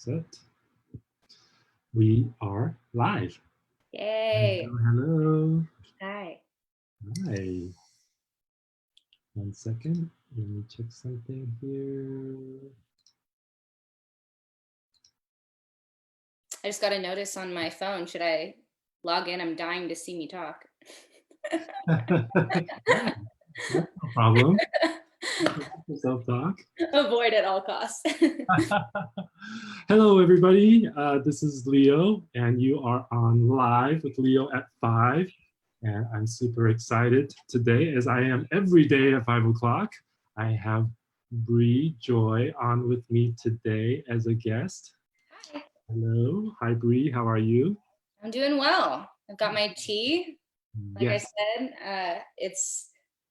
set. We are live. Yay. Hello. Hi. Hi. 1 second. Let me check something here. I just got a notice on my phone. Should I log in? I'm dying to see me talk. No problem. Self-talk. Avoid at all costs. Hello, everybody. This is Leo, and you are on Live with Leo at 5. And I'm super excited today, as I am every day at 5 o'clock. I have Bri Joy on with me today as a guest. Hi. Hello. Hi, Bri. How are you? I'm doing well. I've got my tea. Like Yes. I said,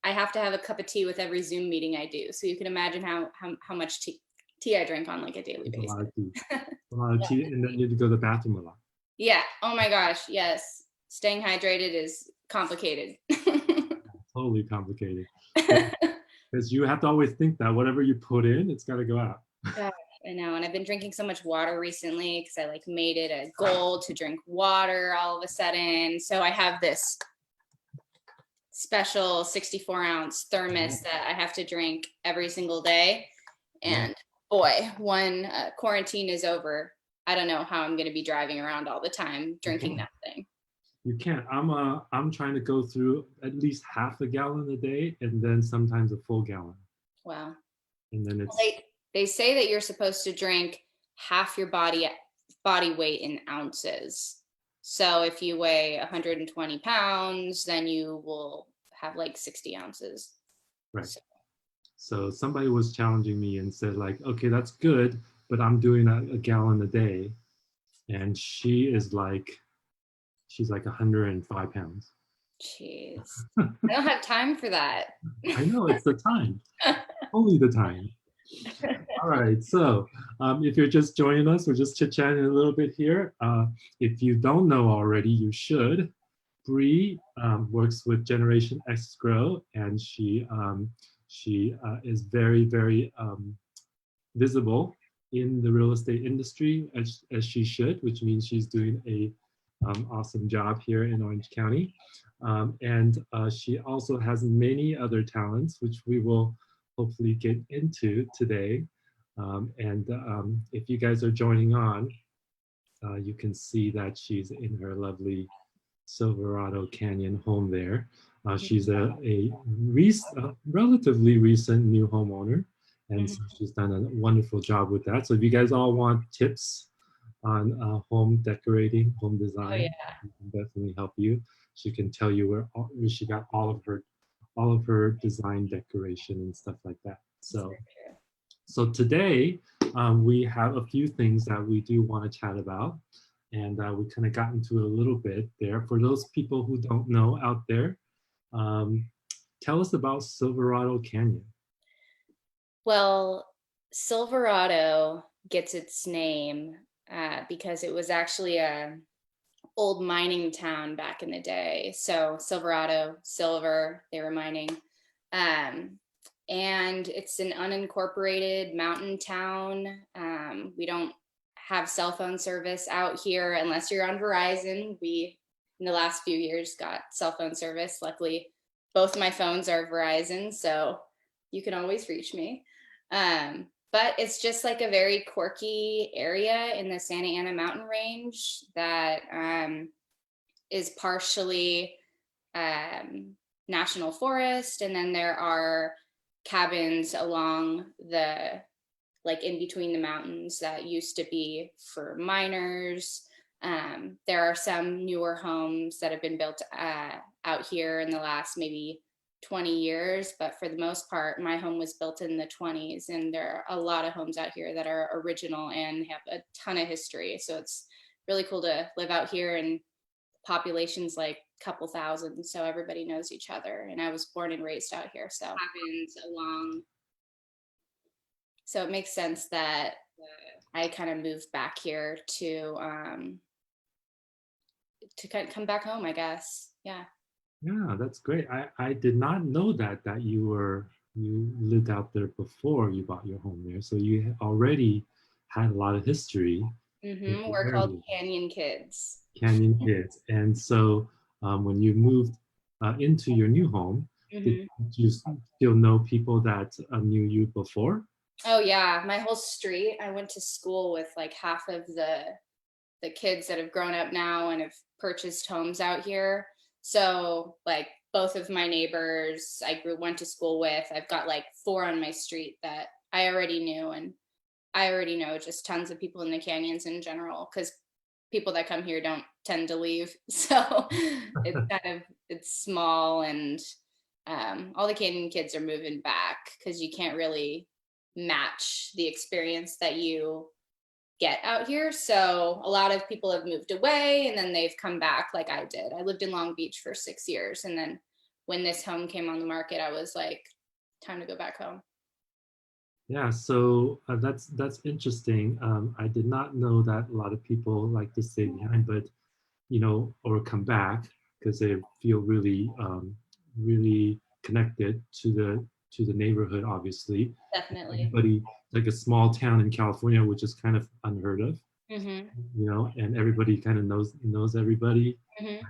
I have to have a cup of tea with every Zoom meeting I do. So you can imagine how much tea I drink on like a daily It's basis. a lot of tea. A lot of tea, and then you need to go to the bathroom a lot. Yeah. Oh my gosh. Yes. Staying hydrated is complicated. Totally complicated. Because you have to always think that whatever you put in, it's got to go out. Gosh, I know. And I've been drinking so much water recently because I like made it a goal to drink water all of a sudden. So I have this special 64-ounce thermos that I have to drink every single day. And boy, when quarantine is over, I don't know how I'm going to be driving around all the time drinking that thing. You can't. I'm trying to go through at least half a gallon a day, and then sometimes a full gallon. Wow. And then it's they say that you're supposed to drink half your body weight in ounces. So if you weigh 120 pounds, then you will have like 60 ounces. right. So somebody was challenging me and said, like, okay, that's good, but I'm doing a gallon a day, and she's like 105 pounds. Jeez. I don't have time for that. I know, it's the time. Only the time. All right, so if you're just joining us, we're just chit-chatting a little bit here. If you don't know already, you should. Bri works with Generation X Grow, and she is very, very visible in the real estate industry, as she should, which means she's doing a awesome job here in Orange County. And she also has many other talents, which we will hopefully get into today. If you guys are joining on, you can see that she's in her lovely Silverado Canyon home there. She's a relatively recent new homeowner, and so she's done a wonderful job with that. So if you guys all want tips on home decorating, home design, she can definitely help you. She can tell you where she got all of her design decoration and stuff like that. So today we have a few things that we do want to chat about, and we kind of got into it a little bit there. For those people who don't know out there, tell us about Silverado Canyon. Well, Silverado gets its name because it was actually a old mining town back in the day. So Silverado, silver, they were mining. And it's an unincorporated mountain town. We don't have cell phone service out here unless you're on Verizon. We, in the last few years, got cell phone service. Luckily, both my phones are Verizon, so you can always reach me. But it's just like a very quirky area in the Santa Ana mountain range that is partially national forest, and then there are cabins along the, like in between the mountains that used to be for miners. There are some newer homes that have been built out here in the last maybe 20 years, but for the most part, my home was built in the 20s, and there are a lot of homes out here that are original and have a ton of history. So it's really cool to live out here, and population's like a couple thousand, so everybody knows each other. And I was born and raised out here, so happens along. So it makes sense that I kind of moved back here to kind of come back home, I guess. Yeah. Yeah, that's great. I did not know that you lived out there before you bought your home there. So you already had a lot of history in the We're called area. Canyon Kids. Canyon Kids. And so when you moved into your new home, did hmm you still know people that knew you before? Oh yeah, my whole street. I went to school with like half of the kids that have grown up now and have purchased homes out here. So like both of my neighbors went to school with. I've got like four on my street that I already knew, and I already know just tons of people in the canyons in general because people that come here don't tend to leave. So it's small, and all the Canyon kids are moving back because you can't really match the experience that you get out here. So a lot of people have moved away and then they've come back like I did. I lived in Long Beach for 6 years. And then when this home came on the market, I was like, time to go back home. Yeah, so that's interesting. I did not know that a lot of people like to stay behind, but or come back because they feel really connected to the neighborhood. Obviously, Definitely. everybody like a small town in California, which is kind of unheard of, hmm and everybody kind of knows everybody, hmm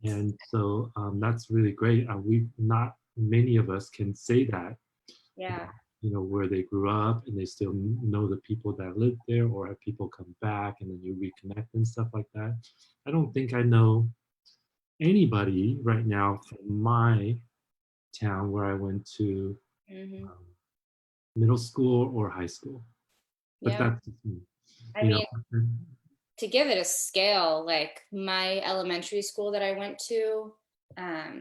and so that's really great. We not many of us can say that Yeah. where they grew up and they still know the people that live there or have people come back and then you reconnect and stuff like that. I don't think I know anybody right now from my town where I went to hmm um, middle school or high school, but Yeah. that's just me, I you know. mean, to give it a scale, like my elementary school that I went to,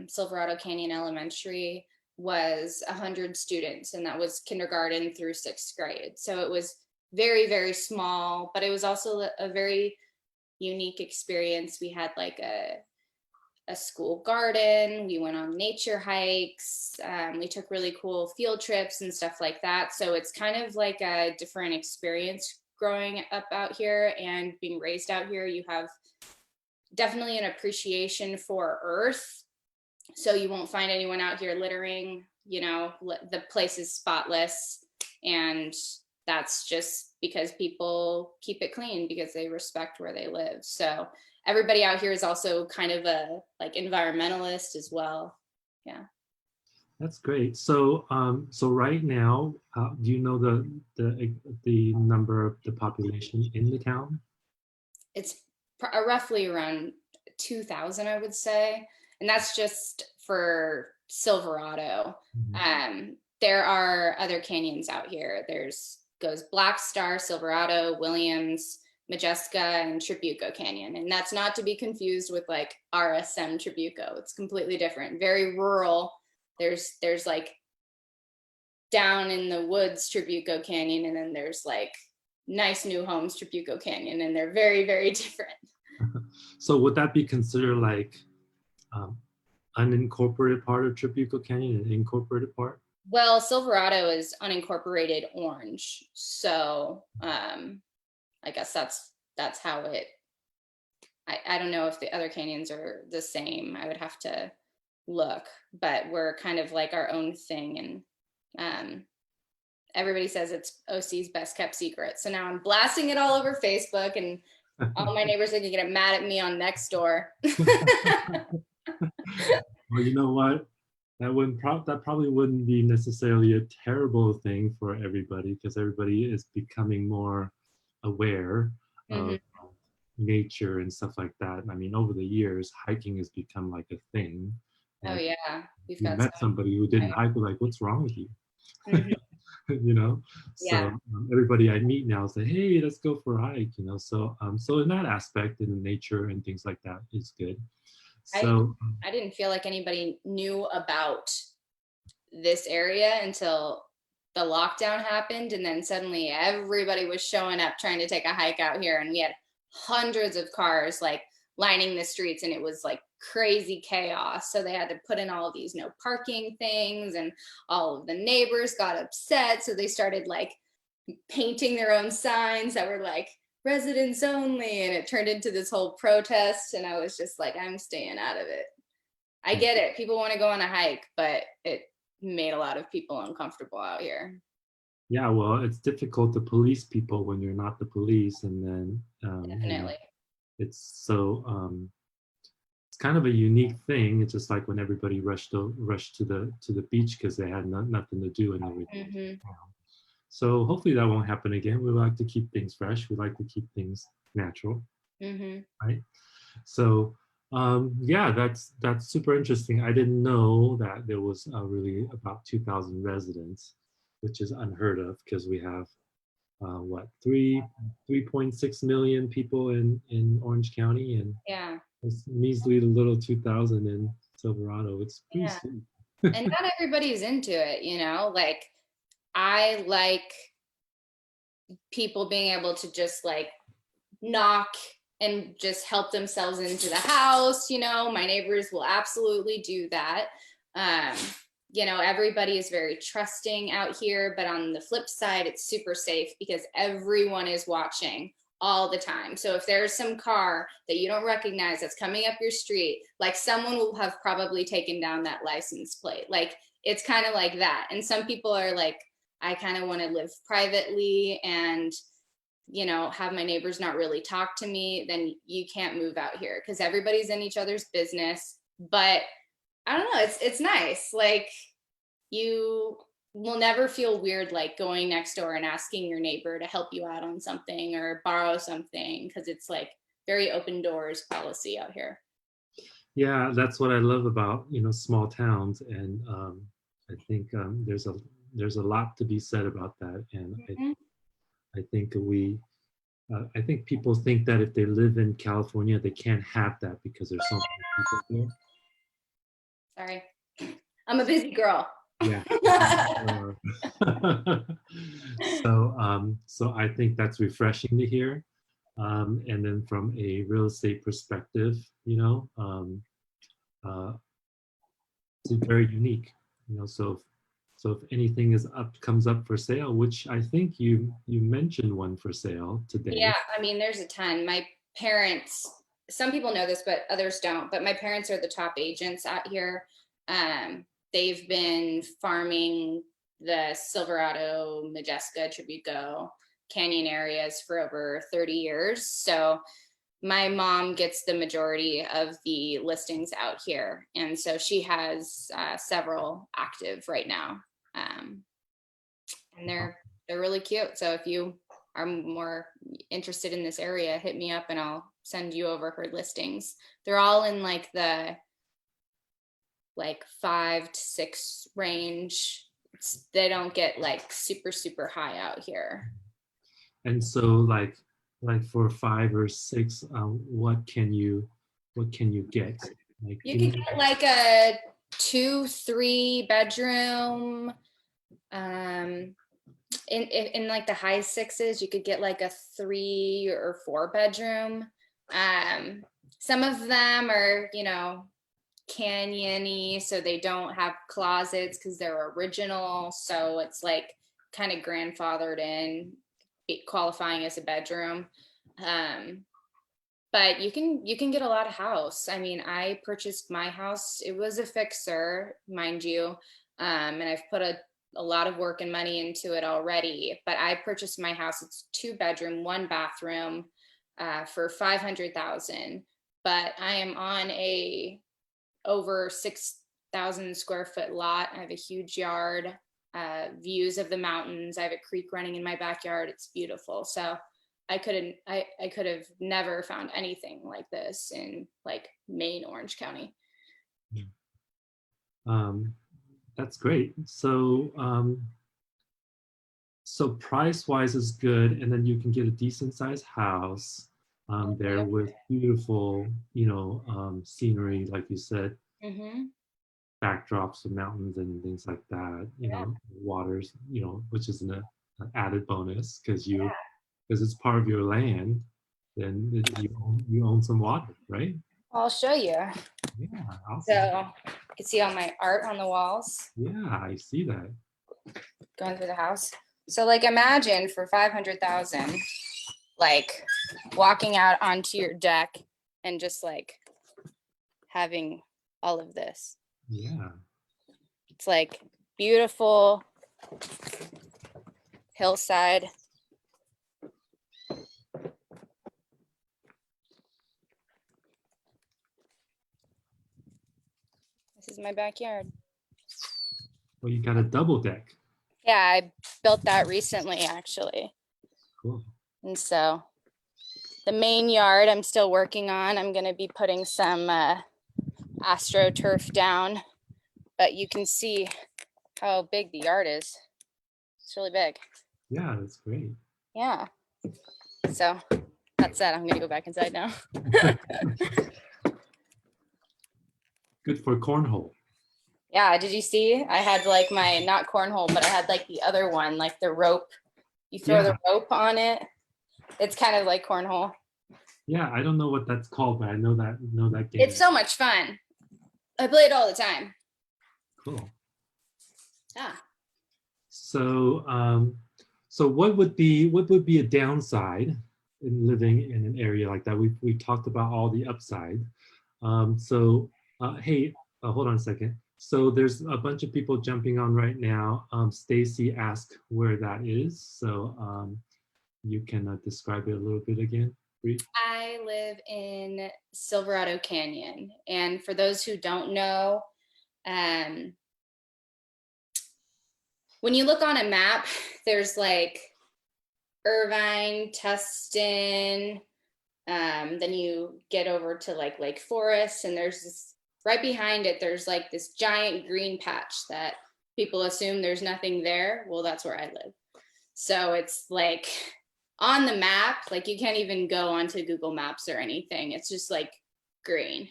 Silverado Canyon Elementary, was 100 students, and that was kindergarten through sixth grade. So it was very, very small, but it was also a very unique experience. We had like a school garden. We went on nature hikes. We took really cool field trips and stuff like that. So it's kind of like a different experience growing up out here and being raised out here. You have definitely an appreciation for Earth. So you won't find anyone out here littering. The place is spotless. And that's just because people keep it clean because they respect where they live. So everybody out here is also kind of a like environmentalist as well. Yeah. That's great. So so right now, do you know the number of the population in the town? It's roughly around 2,000, I would say. And that's just for Silverado. Mhm. There are other canyons out here. There's goes Black Star, Silverado, Williams, Majeska, and Tribuco Canyon. And that's not to be confused with like RSM Tribuco. It's completely different. Very rural. There's like down in the woods Tribuco Canyon, and then there's like nice new homes Tribuco Canyon, and they're very, very different. So would that be considered like um, unincorporated part of Tribuco Canyon and incorporated part? Well, Silverado is unincorporated orange, so I guess that's how it. I don't know if the other canyons are the same. I would have to look, but we're kind of like our own thing, and everybody says it's OC's best kept secret. So now I'm blasting it all over Facebook, and all my neighbors are gonna get mad at me on Nextdoor. Well, you know what? That probably wouldn't be necessarily a terrible thing for everybody because everybody is becoming more aware hmm of nature and stuff like that. I mean, over the years, hiking has become like a thing. Oh And yeah, we've you got so met somebody who didn't many. hike, like, what's wrong with you? Mhm. you know so Yeah, everybody I meet now say, hey, let's go for a hike, so so in that aspect, in the nature and things like that is good. I So I didn't feel like anybody knew about this area until the lockdown happened, and then suddenly everybody was showing up trying to take a hike out here, and we had hundreds of cars like lining the streets, and it was like crazy chaos. So they had to put in all of these no parking things, and all of the neighbors got upset, so they started like painting their own signs that were like residents only, and it turned into this whole protest, and I was just like, I'm staying out of it. I get it, people want to go on a hike, but it made a lot of people uncomfortable out here. Yeah, well, it's difficult to police people when you're not the police, and then Definitely. it's so it's kind of a unique thing. It's just like when everybody rushed to the beach because they had nothing to do and everything. Hmm. So hopefully that won't happen again. We like to keep things fresh. We like to keep things natural, Hmm. right? So yeah, that's super interesting. I didn't know that there was really about 2,000 residents, which is unheard of because we have what 3.6 million people in Orange County, and Yeah. it's measly little 2,000 in Silverado. It's pretty Yeah. sweet. And not everybody's into it, like I like people being able to just like knock and just help themselves into the house. My neighbors will absolutely do that. um, Everybody is very trusting out here, but on the flip side, it's super safe because everyone is watching all the time. So if there's some car that you don't recognize that's coming up your street, like someone will have probably taken down that license plate. Like it's kind of like that. And some people are like, I kind of want to live privately and have my neighbors not really talk to me. Then you can't move out here because everybody's in each other's business. But I don't know, it's nice. Like you will never feel weird like going next door and asking your neighbor to help you out on something or borrow something, because it's like very open doors policy out here. Yeah, that's what I love about small towns, and I think there's a lot to be said about that, and Mhm. I think I think people think that if they live in California, they can't have that because there's so many people there. Sorry, I'm a busy girl. Yeah. So I think that's refreshing to hear. And then from a real estate perspective, uh, it's very unique. So if anything comes up for sale, which I think you mentioned one for sale today. Yeah, I mean, there's a ton. My parents, some people know this, but others don't. But my parents are the top agents out here. They've been farming the Silverado, Majeska, Tribuco Canyon areas for over 30 years. So my mom gets the majority of the listings out here. And so she has several active right now. Um, and they're really cute. So if you are more interested in this area, hit me up and I'll send you over her listings. They're all in like the 5 to 6 range. They don't get like super high out here. And so like for 5 or 6, what can you get? Like You could any get like a 2, 3 bedroom. Um, in like the high sixes, you could get like a 3 or 4 bedroom. Um, some of them are, canyony, so they don't have closets because they're original. So it's like kind of grandfathered in, qualifying as a bedroom. Um, but you can get a lot of house. I mean, I purchased my house. It was a fixer, mind you, and I've put a lot of work and money into it already. But I purchased my house. It's 2 bedroom, 1 bathroom, for 500,000. But I am on a over 6,000 square foot lot. I have a huge yard, views of the mountains. I have a creek running in my backyard. It's beautiful. So I could have never found anything like this in like Maine, Orange County. um that's great. So price wise is good, and then you can get a decent sized house there with beautiful scenery, like you said, Mm-hmm. backdrops of mountains and things like that, waters, which is an added bonus because it's part of your land. Then you own some water, right? I'll show you. Yeah, awesome. So you can see all my art on the walls Yeah, I see that. going through the house. So like imagine for 500,000, like walking out onto your deck and just like having all of this. Yeah. It's like beautiful hillside. This is my backyard. Well, you got a double deck. Yeah, I built that recently, actually. Cool. And so the main yard I'm still working on. I'm going to be putting some AstroTurf down, but you can see how big the yard is. It's really big. Yeah, that's great. Yeah. So that's it. I'm going to go back inside now. Good for cornhole. Yeah, did you see? I had like my, not cornhole, but I had like the other one, like the rope. You throw the rope on it. It's kind of like cornhole. Yeah, I don't know what that's called, but I know that game. It's so much fun. I play it all the time. Cool. Yeah. So, so what would be a downside in living in an area like that? We talked about all the upside. Hey, hold on a second. So there's a bunch of people jumping on right now. Stacy asked where that is. So you can describe it a little bit again, Bri? I live in Silverado Canyon. And for those who don't know, when you look on a map, there's like Irvine, Tustin, then you get over to like Lake Forest, and there's this, right behind it, there's like this giant green patch that people assume there's nothing there. Well, that's where I live. So it's like on the map, like you can't even go onto Google Maps or anything. It's just like green.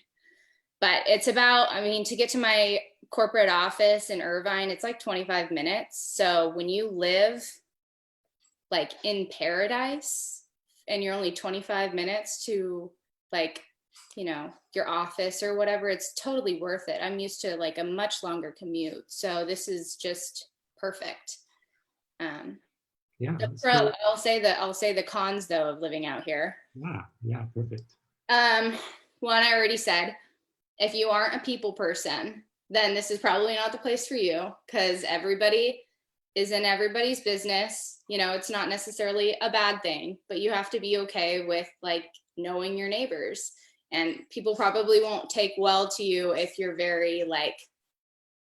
But it's about, I mean, to get to my corporate office in Irvine, it's like 25 minutes. So when you live like in paradise and you're only 25 minutes to like, you know, your office or whatever, it's totally worth it. I'm used to like a much longer commute. So this is just perfect. Yeah. I'll say the cons though of living out here. Yeah, perfect. One I already said, if you aren't a people person, then this is probably not the place for you, because everybody is in everybody's business. You know, it's not necessarily a bad thing, but you have to be okay with like knowing your neighbors, and people probably won't take well to you if you're very like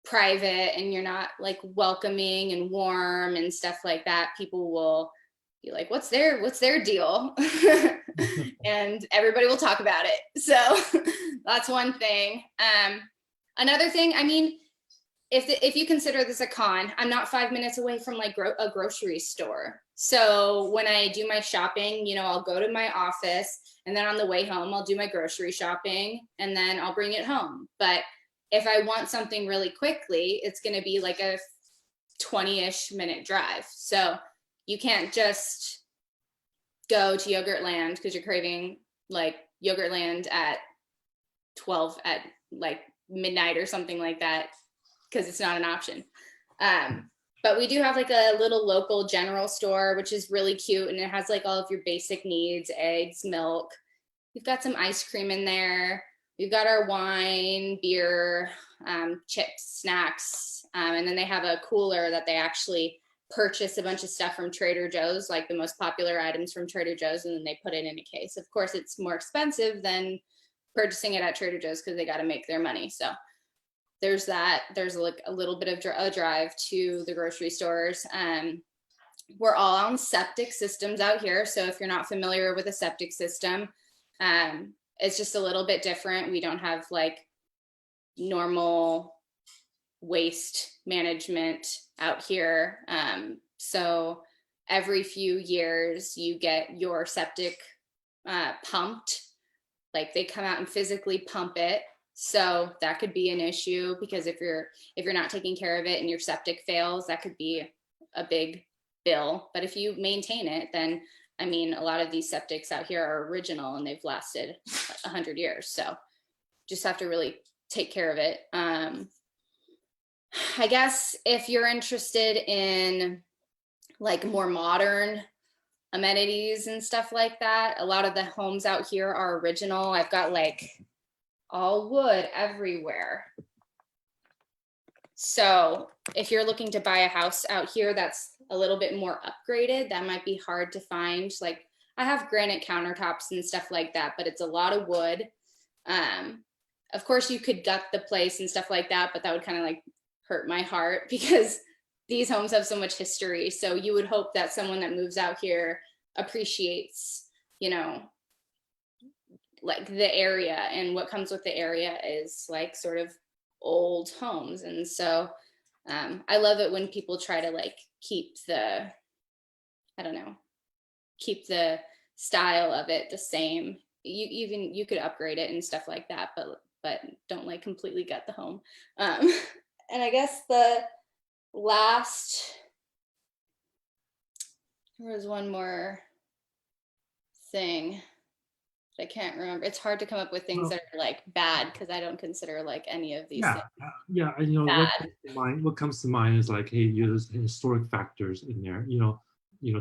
private and you're not like welcoming and warm and stuff like that. People will be like, what's their deal? And everybody will talk about it. So that's one thing. Another thing, I mean, if you consider this a con, I'm not 5 minutes away from like a grocery store. So when I do my shopping, you know, I'll go to my office, and then on the way home, I'll do my grocery shopping, and then I'll bring it home. But if I want something really quickly, it's going to be like a 20-ish minute drive. So you can't just go to Yogurtland because you're craving like Yogurtland at 12 at like midnight or something like that, because it's not an option. But we do have like a little local general store, which is really cute, and it has like all of your basic needs, eggs, milk. We've got some ice cream in there. We've got our wine, beer, chips, snacks, and then they have a cooler that they actually purchase a bunch of stuff from Trader Joe's, like the most popular items from Trader Joe's, and then they put it in a case. Of course, it's more expensive than purchasing it at Trader Joe's because they got to make their money. So there's that. There's like a little bit of a drive to the grocery stores. We're all on septic systems out here. So if you're not familiar with a septic system, it's just a little bit different. We don't have like normal waste management out here. So every few years you get your septic pumped, like they come out and physically pump it. So that could be an issue, because if you're not taking care of it and your septic fails, that could be a big bill. But if you maintain it, then I mean, a lot of these septics out here are original and they've lasted 100 years. So just have to really take care of it. I guess if you're interested in like more modern amenities and stuff like that, a lot of the homes out here are original. I've got like all wood everywhere. So if you're looking to buy a house out here that's a little bit more upgraded, that might be hard to find. Like I have granite countertops and stuff like that, but it's a lot of wood. Of course you could gut the place and stuff like that, but that would kind of like hurt my heart because these homes have so much history. So you would hope that someone that moves out here appreciates, you know, like the area, and what comes with the area is like sort of old homes. And so I love it when people try to like keep the, I don't know, keep the style of it the same. You could upgrade it and stuff like that, but don't like completely gut the home. And I guess the last, there was one more thing I can't remember. It's hard to come up with things that are like bad because I don't consider like any of these things yeah. And you know bad. what comes to mind is like, hey, there's historic factors in there.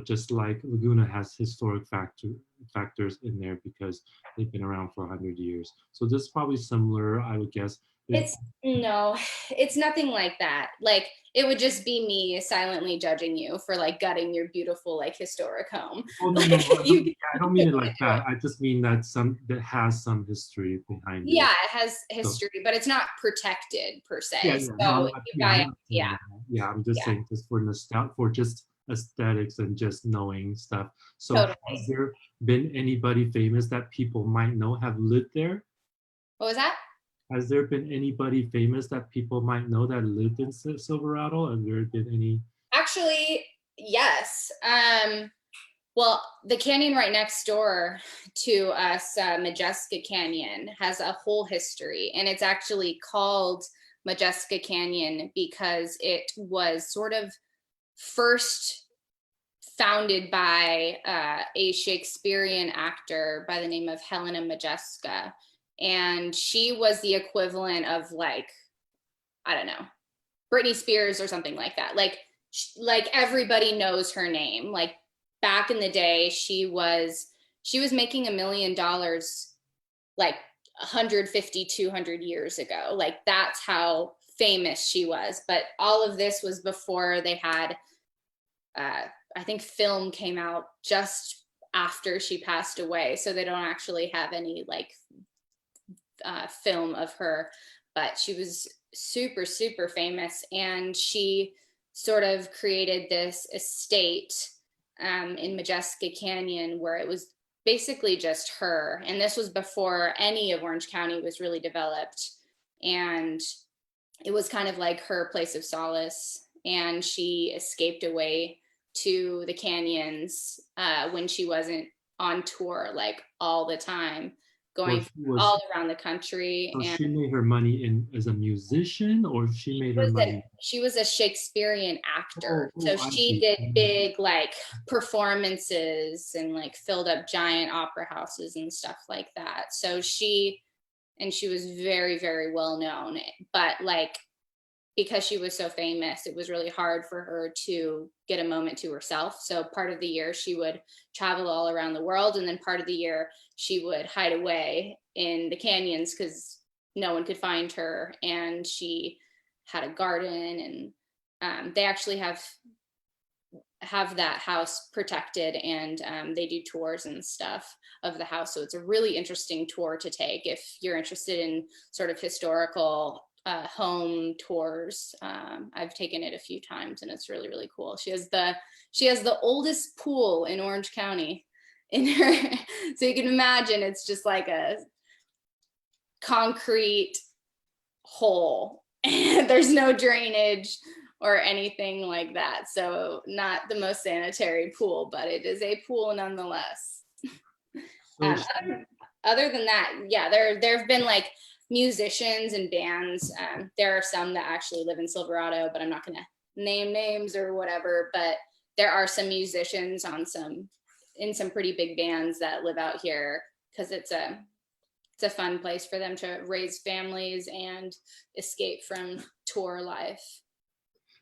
Just like Laguna has historic factors in there because they've been around for 100 years. So this is probably similar, I would guess. It's no, it's nothing like that. Like it would just be me silently judging you for like gutting your beautiful like historic home. Oh no, Like, I don't mean it like that. I just mean that has some history behind it. Yeah, it has history, So, but it's not protected per yeah, se. yeah. No, So I'm not saying that. Yeah, I'm just yeah, saying just for nostalgia, for just aesthetics and just knowing stuff. So has totally. there been anybody famous that people might know have lived there? What was that? Has there been anybody famous that people might know that lived in Silverado? Have there been any? Actually, yes. Well, the canyon right next door to us, Majeska Canyon, has a whole history, and it's actually called Majeska Canyon because it was sort of first founded by a Shakespearean actor by the name of Helena Majeska. And she was the equivalent of like, I don't know, Britney Spears or something like that. Like everybody knows her name. Like back in the day, she was making $1 million like 150, 200 years ago. Like that's how famous she was. But all of this was before they had I think film came out just after she passed away, so they don't actually have any like film of her, but she was super, super famous, and she sort of created this estate in Majeska Canyon where it was basically just her. And this was before any of Orange County was really developed. And it was kind of like her place of solace. And she escaped away to the canyons when she wasn't on tour like all the time, going all around the country. So And she made her money in as a musician, or she made her money. she was a Shakespearean actor. So I she see. did big like performances and like filled up giant opera houses and stuff like that. So she was very, very well known. But like because she was so famous, it was really hard for her to get a moment to herself. So part of the year she would travel all around the world, and then part of the year she would hide away in the canyons because no one could find her. And she had a garden, and they actually have that house protected, and they do tours and stuff of the house. So it's a really interesting tour to take if you're interested in sort of historical home tours. I've taken it a few times, and it's really, really cool. She has the oldest pool in Orange County in her. So you can imagine it's just like a concrete hole. There's no drainage or anything like that. So not the most sanitary pool, but it is a pool nonetheless. Other than that, yeah, there have been like musicians and bands. There are some that actually live in Silverado, but I'm not going to name names or whatever. But there are some musicians in some pretty big bands that live out here because it's a fun place for them to raise families and escape from tour life.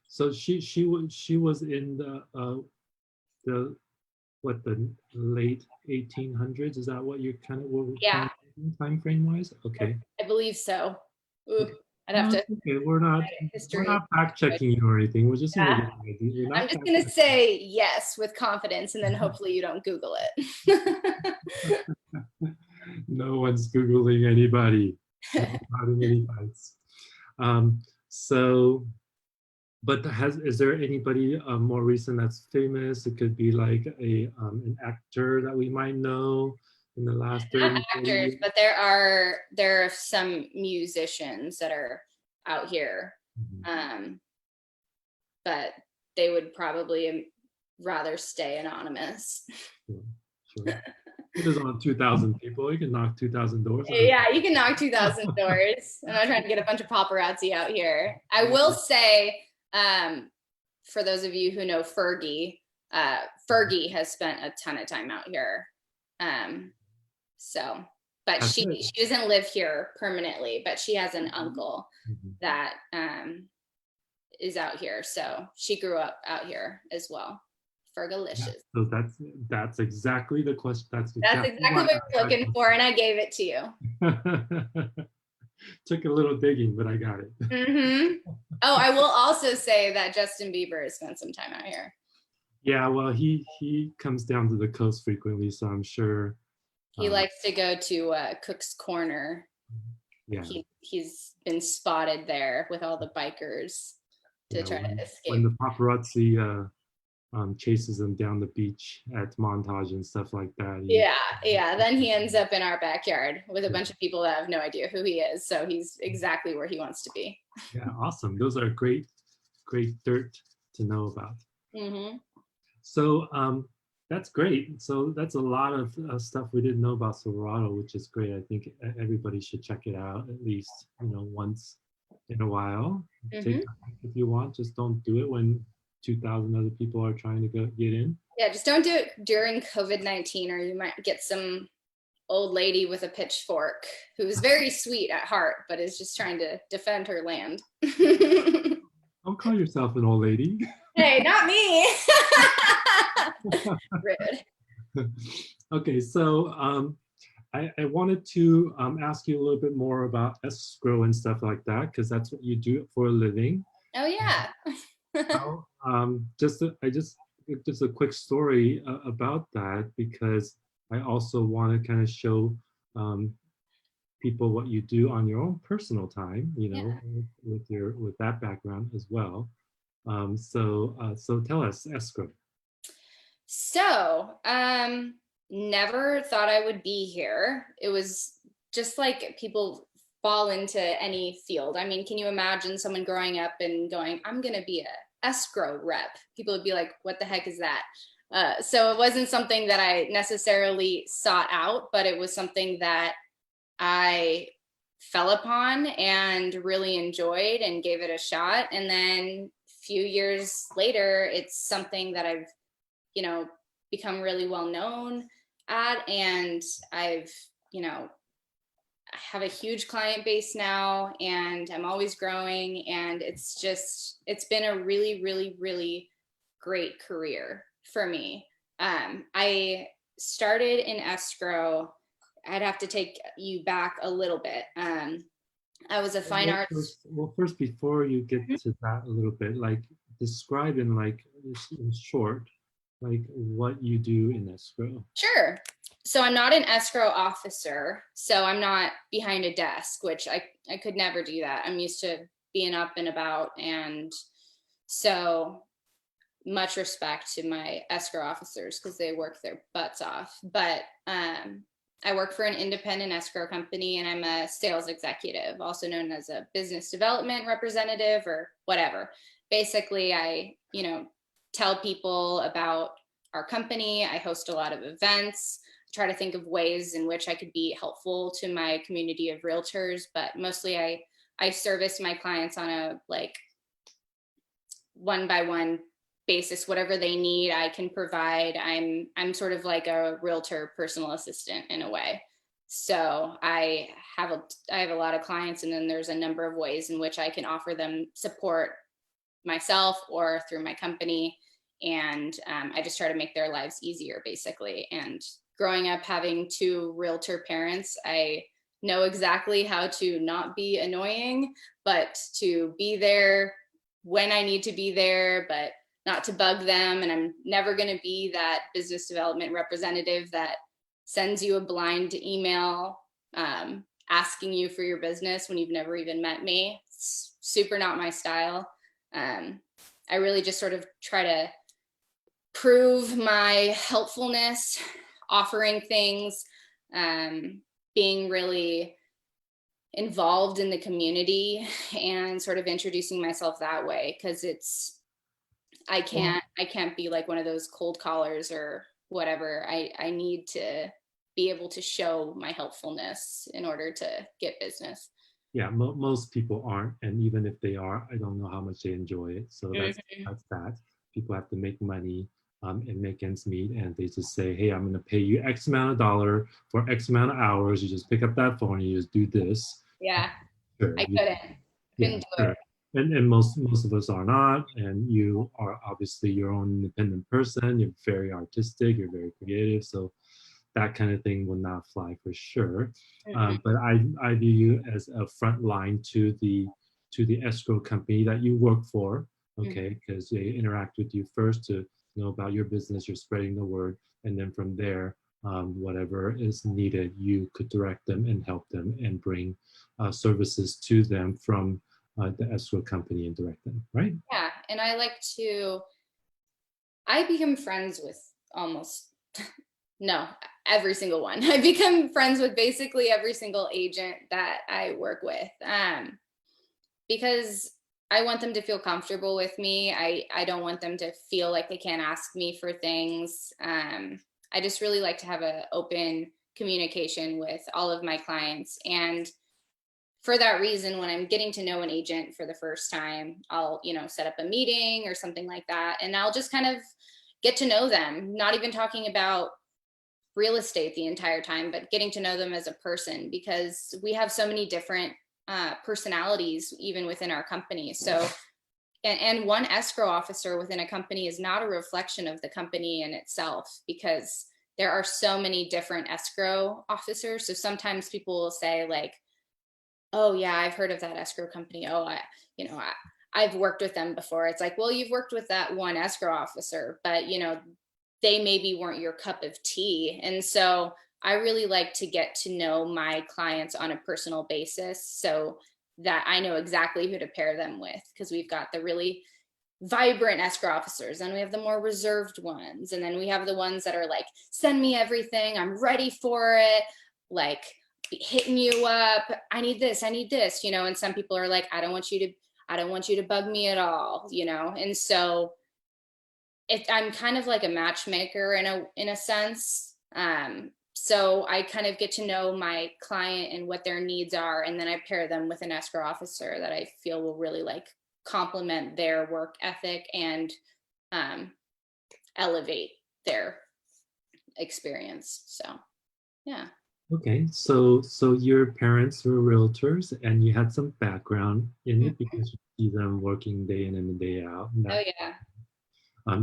So she was in the late 1800s? Is that what you're kind of Yeah, time frame wise? Okay. I believe so. Ooh, I'd have No, to it's okay. We're history. not fact checking you or anything. We're just gonna Yeah. get an idea. We're I'm not just fact gonna checking. say yes with confidence, and then hopefully you don't Google it. No one's Googling anybody. Not in any fights. Um, so, but is there anybody more recent that's famous? It could be like an actor that we might know in the last Not 30, 40 actors, years. but there are some musicians that are out here, but they would probably rather stay anonymous. Sure, sure. It is on 2,000 people. You can knock 2,000 doors. Yeah, you can knock 2,000 doors. I'm not trying to get a bunch of paparazzi out here. I will say, for those of you who know Fergie, Fergie has spent a ton of time out here. So, but she doesn't live here permanently, but she has an uncle that is out here. So she grew up out here as well. Fergalicious. So that's exactly the question. That's exactly what you're looking for, and I gave it to you. Took a little digging, but I got it. Oh, I will also say that Justin Bieber has spent some time out here. Yeah, well, he comes down to the coast frequently, so I'm sure he likes to go to Cook's Corner. Yeah, he's been spotted there with all the bikers to try to escape. When the paparazzi chases him down the beach at Montage and stuff like that. Yeah. Then he ends up in our backyard with a bunch of people that have no idea who he is. So he's exactly where he wants to be. Yeah, awesome. Those are great dirt to know about. So that's great. So that's a lot of stuff we didn't know about Silverado, which is great. I think everybody should check it out at least, once in a while. Take time if you want. Just don't do it when 2,000 other people are trying to get in. Yeah, just don't do it during COVID-19, or you might get some old lady with a pitchfork who's very sweet at heart, but is just trying to defend her land. Don't call yourself an old lady. Hey, not me. Rude. Okay, so I wanted to ask you a little bit more about escrow and stuff like that, because that's what you do for a living. Oh yeah. Just a quick story about that, because I also want to kind of show people what you do on your own personal time, with that background as well. So tell us, escrow. So, never thought I would be here. It was just like people fall into any field. I mean, can you imagine someone growing up and going, I'm going to be a escrow rep? People would be like, what the heck is that? So it wasn't something that I necessarily sought out, but it was something that I fell upon and really enjoyed and gave it a shot. And then a few years later, it's something that I've, become really well known at. And I've, I have a huge client base now, and I'm always growing. And it's been a really, really, really great career for me. I started in escrow. I'd have to take you back a little bit. I was a fine arts. Well, first, before you get to that a little bit, like describe in short, like what you do in escrow. Sure. So I'm not an escrow officer. So I'm not behind a desk, which I could never do that. I'm used to being up and about. And so much respect to my escrow officers because they work their butts off. But I work for an independent escrow company, and I'm a sales executive, also known as a business development representative or whatever. Basically, I, tell people about our company. I host a lot of events, try to think of ways in which I could be helpful to my community of realtors, but mostly I service my clients on a one-by-one basis. Whatever they need, I can provide. I'm sort of like a realtor personal assistant in a way. So I have a lot of clients, and then there's a number of ways in which I can offer them support myself or through my company. And I just try to make their lives easier, basically. And growing up having two realtor parents, I know exactly how to not be annoying, but to be there when I need to be there, but not to bug them. And I'm never going to be that business development representative that sends you a blind email asking you for your business when you've never even met me. It's super not my style. I really just sort of try to prove my helpfulness, offering things, being really involved in the community and sort of introducing myself that way, because I can't be like one of those cold callers or whatever. I need to be able to show my helpfulness in order to get business. Yeah, most people aren't, and even if they are, I don't know how much they enjoy it. So that's that. People have to make money and make ends meet, and they just say, "Hey, I'm going to pay you X amount of dollar for X amount of hours. You just pick up that phone and you just do this." Yeah, Sure. I Yeah, couldn't do sure. And most of us are not, and you are obviously your own independent person. You're very artistic. You're very creative. So that kind of thing will not fly for sure. it. But I view you as a front line to the escrow company that you work for, okay? Because they interact with you first to know about your business, you're spreading the word, and then from there, whatever is needed, you could direct them and help them and bring services to them from the escrow company and direct them, right? Yeah, and I become friends with almost, no, every single one. I become friends with basically every single agent that I work with, because I want them to feel comfortable with me. I don't want them to feel like they can't ask me for things. I just really like to have an open communication with all of my clients. And for that reason, when I'm getting to know an agent for the first time, I'll, set up a meeting or something like that. And I'll just kind of get to know them, not even talking about real estate the entire time, but getting to know them as a person, because we have so many different personalities even within our company. So, and one escrow officer within a company is not a reflection of the company in itself, because there are so many different escrow officers. So sometimes people will say like, oh yeah, I've heard of that escrow company. Oh, I've worked with them before. It's like, well, you've worked with that one escrow officer, but they maybe weren't your cup of tea. And so I really like to get to know my clients on a personal basis so that I know exactly who to pair them with, because we've got the really vibrant escrow officers and we have the more reserved ones. And then we have the ones that are like, send me everything, I'm ready for it. Like, hitting you up, I need this, and some people are like, I don't want you to bug me at all, and so I'm kind of like a matchmaker in a sense. So I kind of get to know my client and what their needs are, and then I pair them with an escrow officer that I feel will really like complement their work ethic and elevate their experience. So yeah. Okay, so your parents were realtors and you had some background in it because you see them working day in and day out. And Oh that, yeah.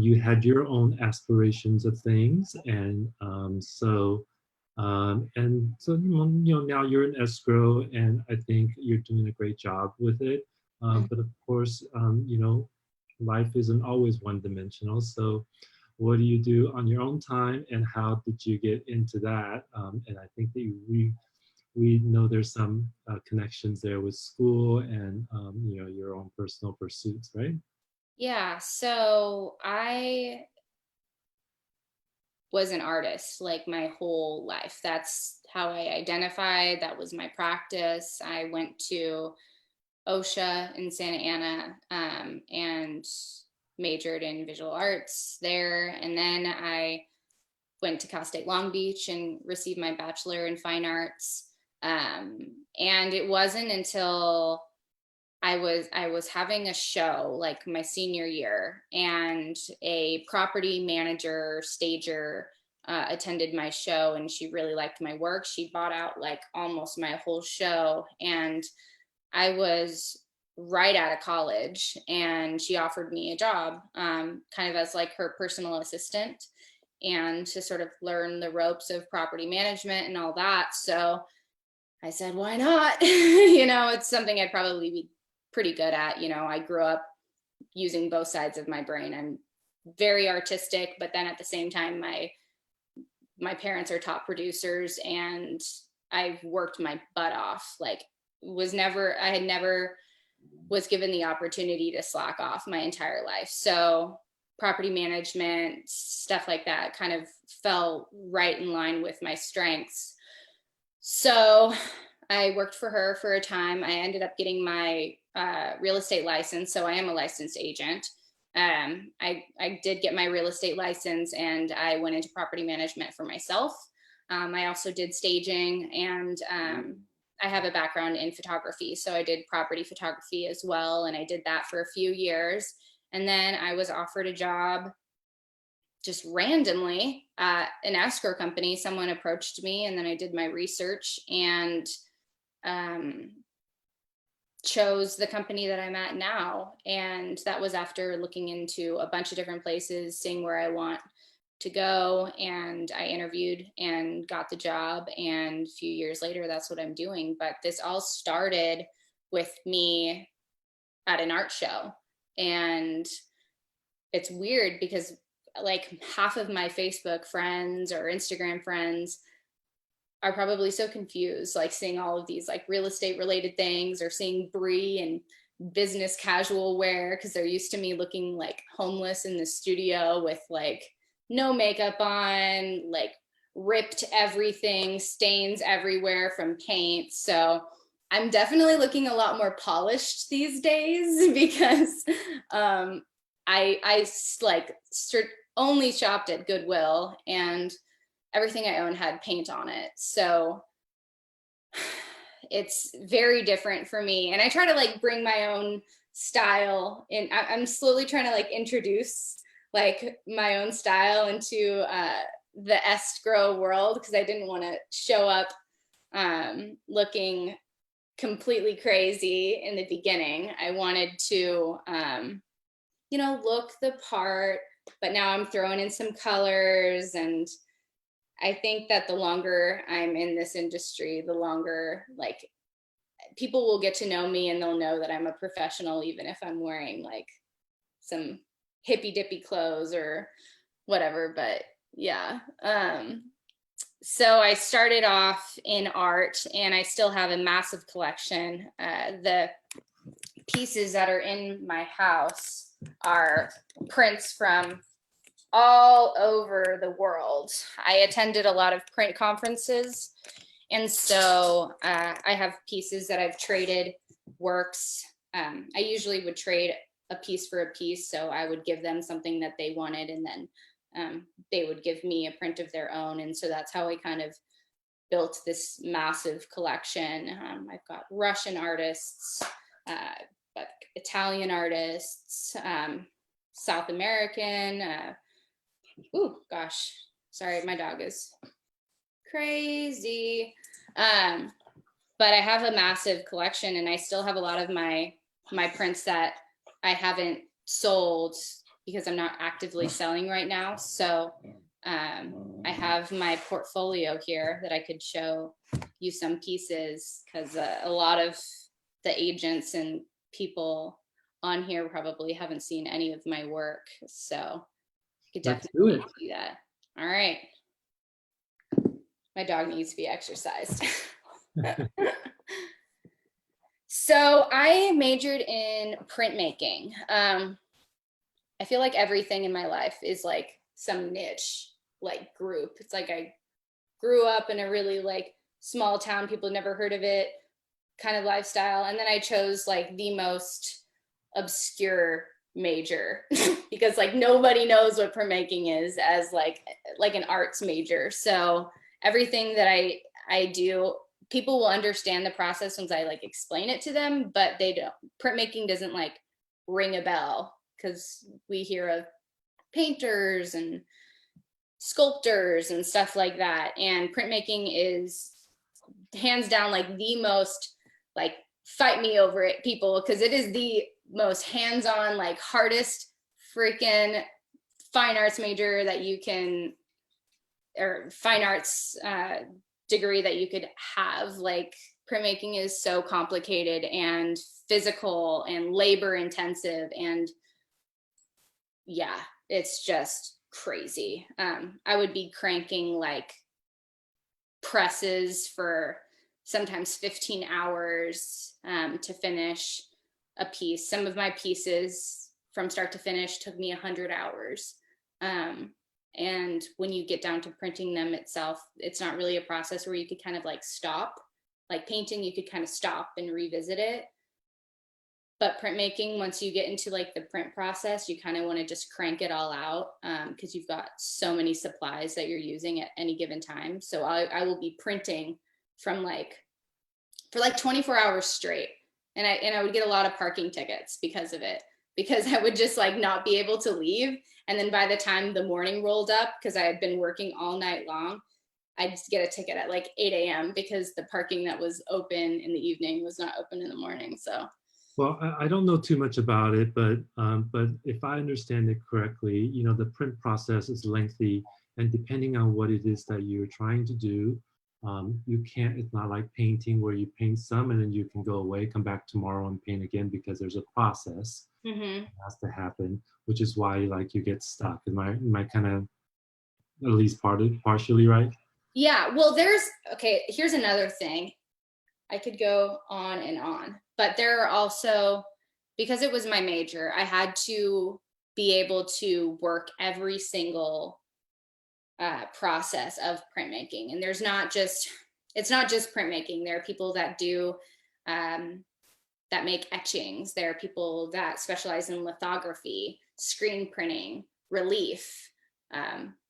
you had your own aspirations of things, and now you're in escrow, and I think you're doing a great job with it. But of course, life isn't always one-dimensional. So what do you do on your own time, and how did you get into that? And I think that we know there's some connections there with school and your own personal pursuits, right? Yeah, so I was an artist like my whole life. That's how I identified. That was my practice. I went to OSHA in Santa Ana and majored in visual arts there. And then I went to Cal State Long Beach and received my bachelor in fine arts. And it wasn't until I was having a show like my senior year, and a property manager stager attended my show, and she really liked my work. She bought out like almost my whole show, and I was right out of college, and she offered me a job, kind of as like her personal assistant, and to sort of learn the ropes of property management and all that. So I said, why not? It's something I'd probably be pretty good at. I grew up using both sides of my brain. I'm very artistic, but then at the same time, my parents are top producers, and I've worked my butt off. Like, I had never was given the opportunity to slack off my entire life. So property management, stuff like that kind of fell right in line with my strengths. So I worked for her for a time. I ended up getting my real estate license. So I am a licensed agent. I did get my real estate license, and I went into property management for myself. I also did staging, and I have a background in photography. So I did property photography as well. And I did that for a few years. And then I was offered a job just randomly at an escrow company. Someone approached me, and then I did my research and chose the company that I'm at now. And that was after looking into a bunch of different places, seeing where I want to go. And I interviewed and got the job. And a few years later, that's what I'm doing. But this all started with me at an art show. And it's weird because like half of my Facebook friends or Instagram friends are probably so confused, like seeing all of these like real estate related things, or seeing Bri and business casual wear, because they're used to me looking like homeless in the studio with like no makeup on, like ripped everything, stains everywhere from paint. So I'm definitely looking a lot more polished these days because I like only shopped at Goodwill, and everything I own had paint on it. So it's very different for me. And I try to like bring my own style in. I'm slowly trying to like introduce like my own style into the escrow world, because I didn't want to show up looking completely crazy in the beginning. I wanted to, look the part, but now I'm throwing in some colors. And I think that the longer I'm in this industry, the longer like people will get to know me, and they'll know that I'm a professional, even if I'm wearing like some hippy dippy clothes or whatever. But yeah. So I started off in art, and I still have a massive collection. The pieces that are in my house are prints from all over the world. I attended a lot of print conferences, and so I have pieces that I've traded works. I usually would trade a piece for a piece, so I would give them something that they wanted, and then they would give me a print of their own. And so that's how I kind of built this massive collection. I've got Russian artists, but Italian artists, South American. Oh gosh, sorry, my dog is crazy. But I have a massive collection, and I still have a lot of my prints that I haven't sold because I'm not actively selling right now. So I have my portfolio here that I could show you some pieces, because a lot of the agents and people on here probably haven't seen any of my work. So you could definitely do that. All right. My dog needs to be exercised. So I majored in printmaking. I feel like everything in my life is like some niche, like group. It's like I grew up in a really like small town, people never heard of it kind of lifestyle. And then I chose like the most obscure major because like nobody knows what printmaking is as like an arts major. So everything that I do, people will understand the process once I like explain it to them, but they don't. Printmaking doesn't like ring a bell, because we hear of painters and sculptors and stuff like that. And printmaking is hands down like the most like fight me over it people, because it is the most hands-on, like hardest freaking fine arts major that you can, or fine arts degree that you could have. Like printmaking is so complicated and physical and labor intensive, and yeah, it's just crazy. I would be cranking like presses for sometimes 15 hours to finish a piece. Some of my pieces from start to finish took me 100 hours. And when you get down to printing them itself, it's not really a process where you could kind of like stop. Like painting, you could kind of stop and revisit it. But printmaking, once you get into like the print process, you kind of want to just crank it all out because you've got so many supplies that you're using at any given time. So I will be printing from like for like 24 hours straight, and I would get a lot of parking tickets because of it, because I would just like not be able to leave. And then by the time the morning rolled up, because I had been working all night long, I'd just get a ticket at like 8 a.m. because the parking that was open in the evening was not open in the morning. So. Well, I don't know too much about it, but if I understand it correctly, you know, the print process is lengthy, and depending on what it is that you're trying to do, you can't. It's not like painting where you paint some and then you can go away, come back tomorrow and paint again, because there's a process that has to happen, which is why like you get stuck. Am I kind of at least partially right? Yeah. Well, okay. Here's another thing. I could go on and on, but there are also, because it was my major, I had to be able to work every single process of printmaking. And it's not just printmaking. There are people that do, that make etchings. There are people that specialize in lithography, screen printing, relief,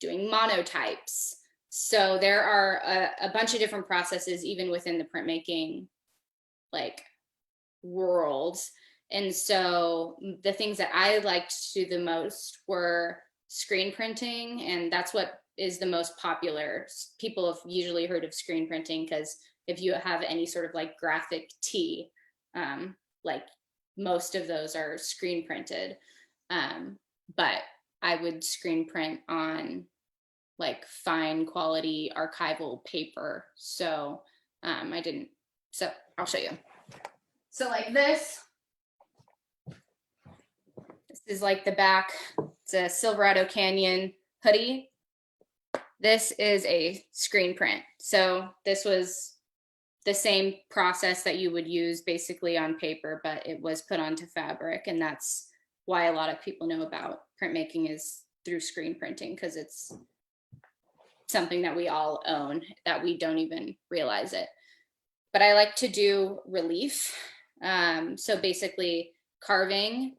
doing monotypes. So there are a bunch of different processes even within the printmaking like world. And so the things that I liked to do the most were screen printing, and that's what is the most popular. People have usually heard of screen printing because if you have any sort of like graphic tee, like most of those are screen printed. But I would screen print on like fine quality archival paper. So I didn't, so I'll show you. So like this is like the back, it's a Silverado Canyon hoodie. This is a screen print. So this was the same process that you would use basically on paper, but it was put onto fabric. And that's why a lot of people know about printmaking is through screen printing, because it's something that we all own that we don't even realize it. But I like to do relief. So basically carving.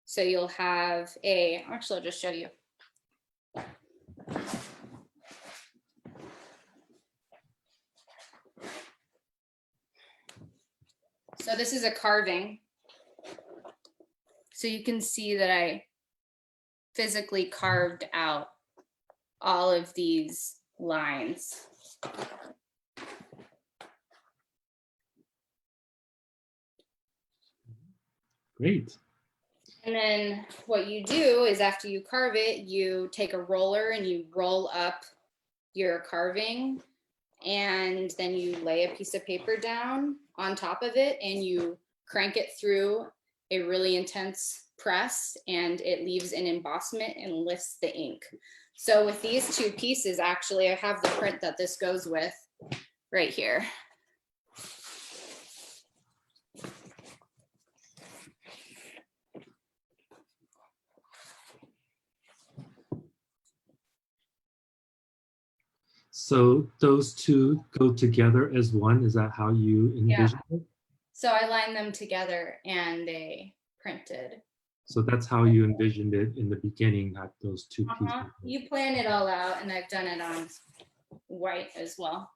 So you'll have actually I'll just show you. So this is a carving. So you can see that I physically carved out all of these lines. Great. And then what you do is after you carve it, you take a roller and you roll up your carving, and then you lay a piece of paper down on top of it and you crank it through a really intense press, and it leaves an embossment and lifts the ink. So with these two pieces, actually, I have the print that this goes with right here. So those two go together as one. Is that how you envision it? So I lined them together and they printed. So that's how you envisioned it in the beginning, that those two pieces. You plan it all out, and I've done it on white as well.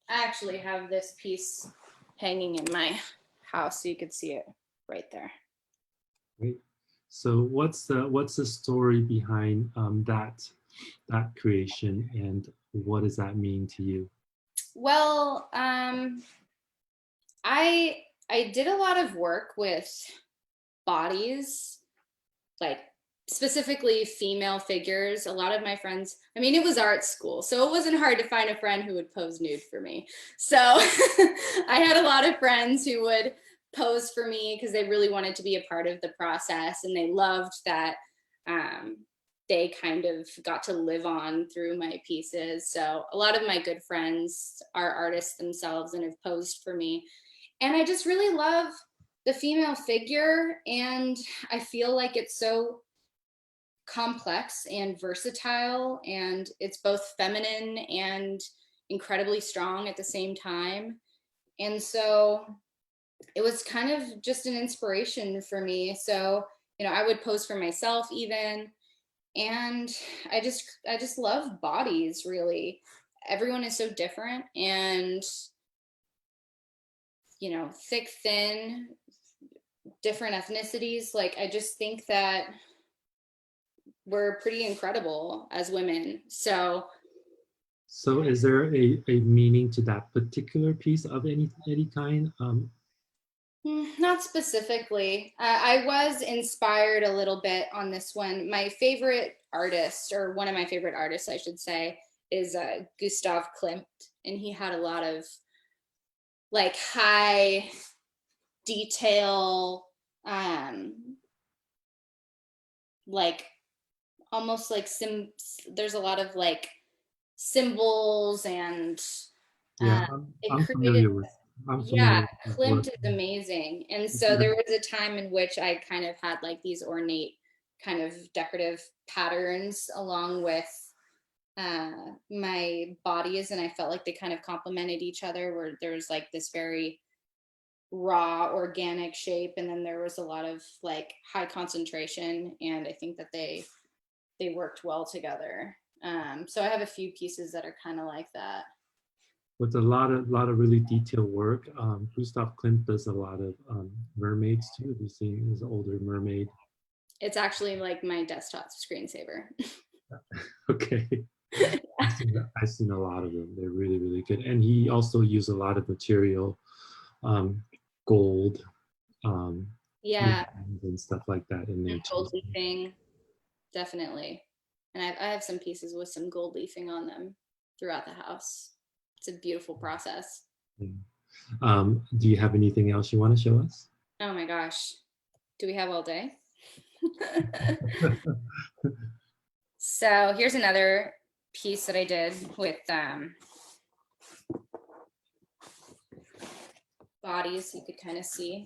I actually have this piece hanging in my house, so you could see it right there. Great. So what's the story behind that creation, and what does that mean to you? Well, I did a lot of work with bodies, like specifically female figures. A lot of my friends, I mean, it was art school, so it wasn't hard to find a friend who would pose nude for me. So I had a lot of friends who would pose for me because they really wanted to be a part of the process, and they loved that they kind of got to live on through my pieces. So a lot of my good friends are artists themselves and have posed for me. And I just really love the female figure, and I feel like it's so complex and versatile, and it's both feminine and incredibly strong at the same time. And so it was kind of just an inspiration for me. So, I would pose for myself even, and I just love bodies, really. Everyone is so different, and thick, thin, different ethnicities. Like, I just think that we're pretty incredible as women. So is there a meaning to that particular piece of any kind? not specifically. I was inspired a little bit on this one. My favorite artist, or one of my favorite artists, I should say, is Gustav Klimt, and he had a lot of like high detail, like almost like there's a lot of like symbols, and Yeah, it I'm created, familiar with. I'm yeah, familiar with his Klimt work. is amazing. And so there was a time in which I kind of had like these ornate kind of decorative patterns along with my bodies, and I felt like they kind of complemented each other, where there was like this very raw organic shape, and then there was a lot of like high concentration, and I think that they worked well together. So I have a few pieces that are kind of like that. With a lot of really detailed work. Gustav Klimt does a lot of mermaids too. Have you seen his older mermaid? It's actually like my desktop screensaver. Okay. I've seen a lot of them. They're really, really good. And he also used a lot of material, gold, Yeah, and stuff like that in there too. gold leafing, definitely. And I have some pieces with some gold leafing on them throughout the house. It's a beautiful process. Yeah. Do you have anything else you want to show us? Oh my gosh. Do we have all day? So here's another piece that I did with bodies, you could kind of see.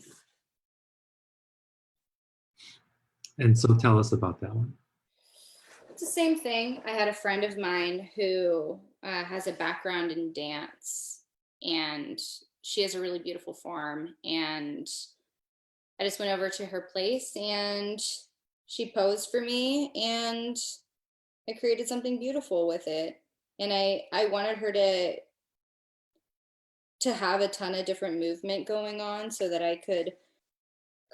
And so tell us about that one. It's the same thing. I had a friend of mine who has a background in dance, and she has a really beautiful form. And I just went over to her place, and she posed for me, and I created something beautiful with it. And I wanted her to have a ton of different movement going on, so that I could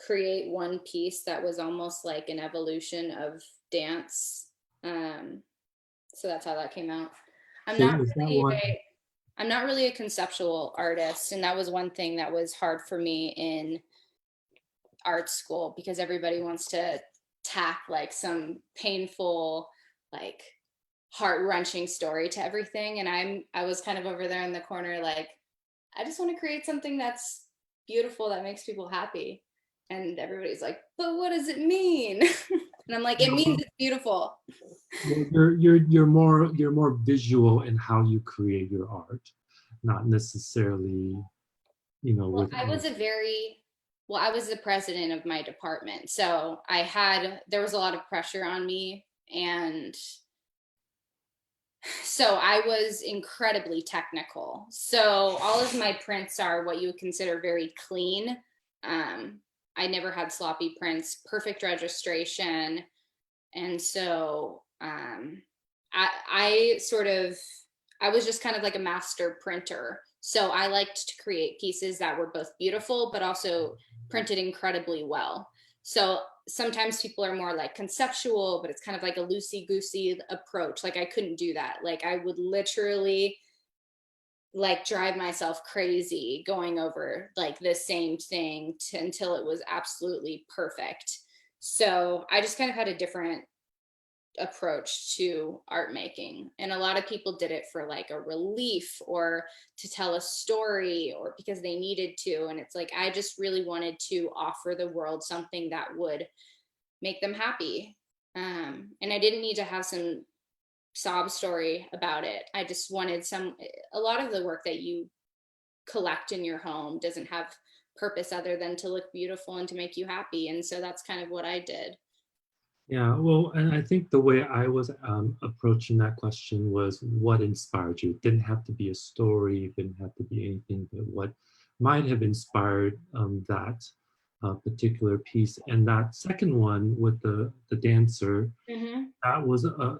create one piece that was almost like an evolution of dance. So that's how that came out. I'm So not is that really one? I'm not really a conceptual artist, and that was one thing that was hard for me in art school, because everybody wants to tack like some painful, like heart-wrenching story to everything, and I was kind of over there in the corner like, I just want to create something that's beautiful, that makes people happy. And everybody's like, but what does it mean? And I'm like, it means it's beautiful. Well, you're more visual in how you create your art, not necessarily, Well, with. I was the president of my department. So there was a lot of pressure on me. And so I was incredibly technical. So all of my prints are what you would consider very clean. I never had sloppy prints, perfect registration. And so I was just kind of like a master printer. So I liked to create pieces that were both beautiful, but also printed incredibly well. So sometimes people are more like conceptual, but it's kind of like a loosey goosey approach. Like I couldn't do that. Like I would literally like drive myself crazy going over like the same thing until it was absolutely perfect. So I just kind of had a different approach to art making, and a lot of people did it for like a relief or to tell a story or because they needed to, and it's like I just really wanted to offer the world something that would make them happy, and I didn't need to have some sob story about it. I just wanted a lot of the work that you collect in your home doesn't have purpose other than to look beautiful and to make you happy, and so that's kind of what I did. Yeah, well, and I think the way I was approaching that question was what inspired you. It didn't have to be a story, it didn't have to be anything, but what might have inspired that particular piece. And that second one with the dancer, Mm-hmm. that was a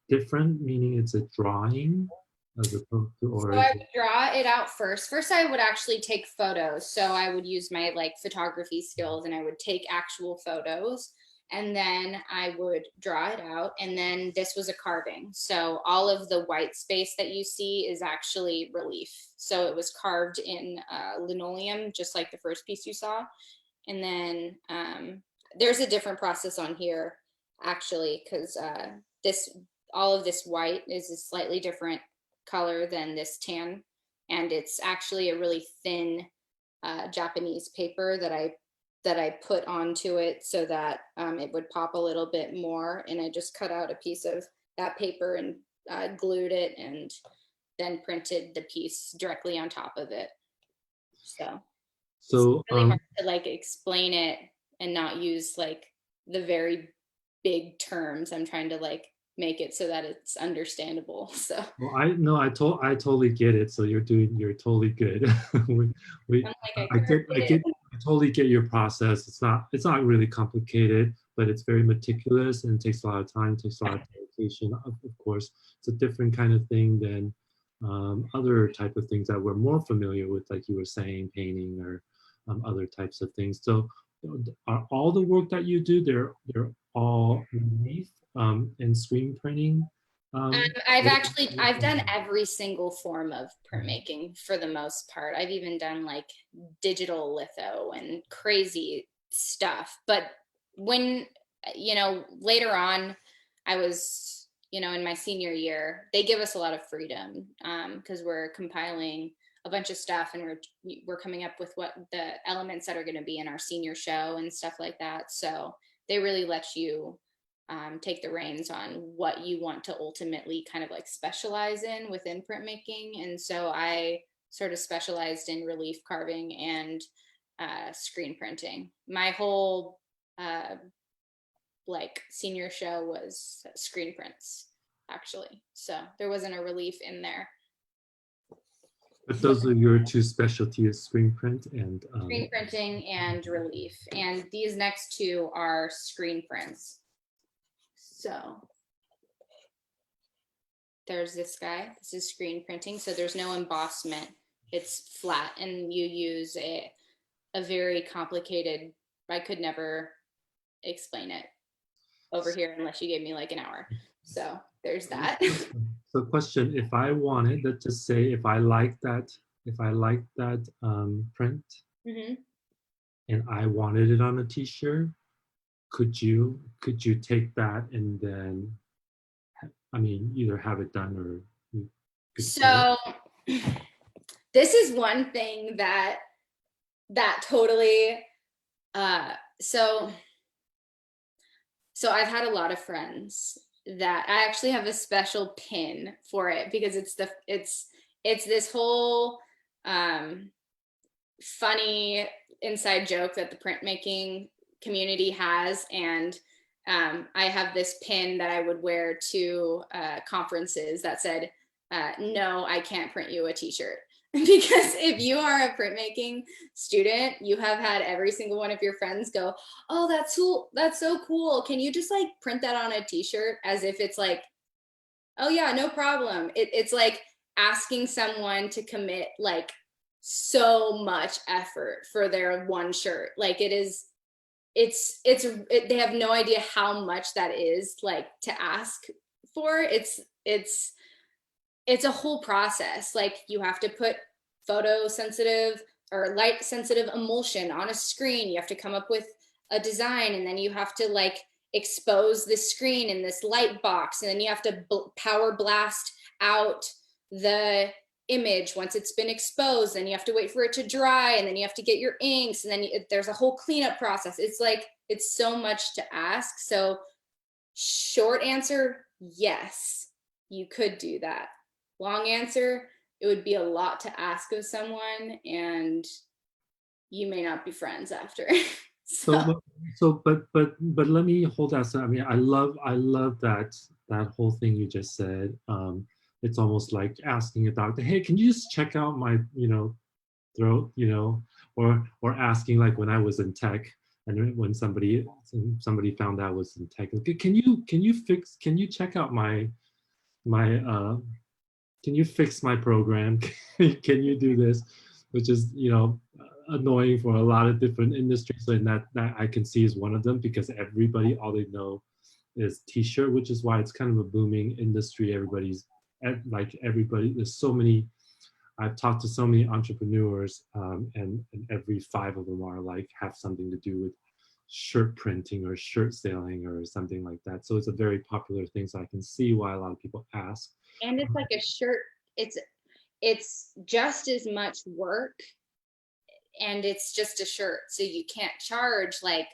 different, meaning it's a drawing as opposed to, or So is I it? would draw it out first. First, I would actually take photos. So I would use my like photography skills and I would take actual photos. And then I would draw it out. And then this was a carving. So all of the white space that you see is actually relief. So it was carved in linoleum, just like the first piece you saw. And then there's a different process on here, actually, because this all of this white is a slightly different color than this tan, and it's actually a really thin Japanese paper that I put onto it so that it would pop a little bit more. And I just cut out a piece of that paper and glued it, and then printed the piece directly on top of it. So it's So really hard to like explain it and not use like the very big terms. I'm trying to like make it so that it's understandable. So well, I totally get it. So you're totally good. We I'm like, I I get I get it. get I totally get your process. It's not really complicated, but it's very meticulous and takes a lot of time, takes a lot of dedication. Of course, it's a different kind of thing than other type of things that we're more familiar with, like you were saying, painting or other types of things. So, are all the work that you do, they're all relief and screen printing? What- I've done every single form of printmaking for the most part. I've even done like digital litho and crazy stuff. But when, later on, I was, in my senior year, they give us a lot of freedom because we're compiling a bunch of stuff, and we're coming up with what the elements that are going to be in our senior show and stuff like that. So they really let you take the reins on what you want to ultimately kind of like specialize in within printmaking. And so I sort of specialized in relief carving and screen printing. My whole like senior show was screen prints, actually. So there wasn't a relief in there. But those are your two specialties, screen print and Screen printing and relief. And these next two are screen prints. So there's this guy. This is screen printing. So there's no embossment. It's flat, and you use a very complicated, I could never explain it over here unless you gave me like an hour. So there's that. so question, if I wanted, let's just say if I like that print Mm-hmm. and I wanted it on a t-shirt, could you take that and then, I mean, either have it done or you could sell it? So this is one thing that totally so I've had a lot of friends that I actually have a special pin for it because it's this whole funny inside joke that the printmaking community has. And I have this pin that I would wear to conferences that said, no, I can't print you a t-shirt. Because if you are a printmaking student, you have had every single one of your friends go, oh, that's cool. That's so cool. Can you just like print that on a t-shirt? As if it's like, oh yeah, no problem. It's like asking someone to commit like so much effort for their one shirt. Like they have no idea how much that is like to ask for. It's a whole process. Like you have to put photosensitive or light sensitive emulsion on a screen. You have to come up with a design, and then you have to like expose the screen in this light box, and then you have to power blast out the image once it's been exposed, and you have to wait for it to dry, and then you have to get your inks, and then there's a whole cleanup process. It's like, it's so much to ask. So short answer, yes, you could do that. Long answer, it would be a lot to ask of someone, and you may not be friends after. But let me hold that. So I mean, I love that whole thing you just said. It's almost like asking a doctor, hey, can you just check out my, throat, or asking, like when I was in tech, and when somebody found out I was in tech, okay, can you check out my can you fix my program? Can you do this? Which is, annoying for a lot of different industries. And that I can see is one of them, because everybody, all they know is t-shirt, which is why it's kind of a booming industry. Everybody, there's so many, I've talked to so many entrepreneurs, and every 5 of them are like, have something to do with shirt printing or shirt selling or something like that. So it's a very popular thing. So I can see why a lot of people ask. And it's like a shirt, it's just as much work, and it's just a shirt. So you can't charge like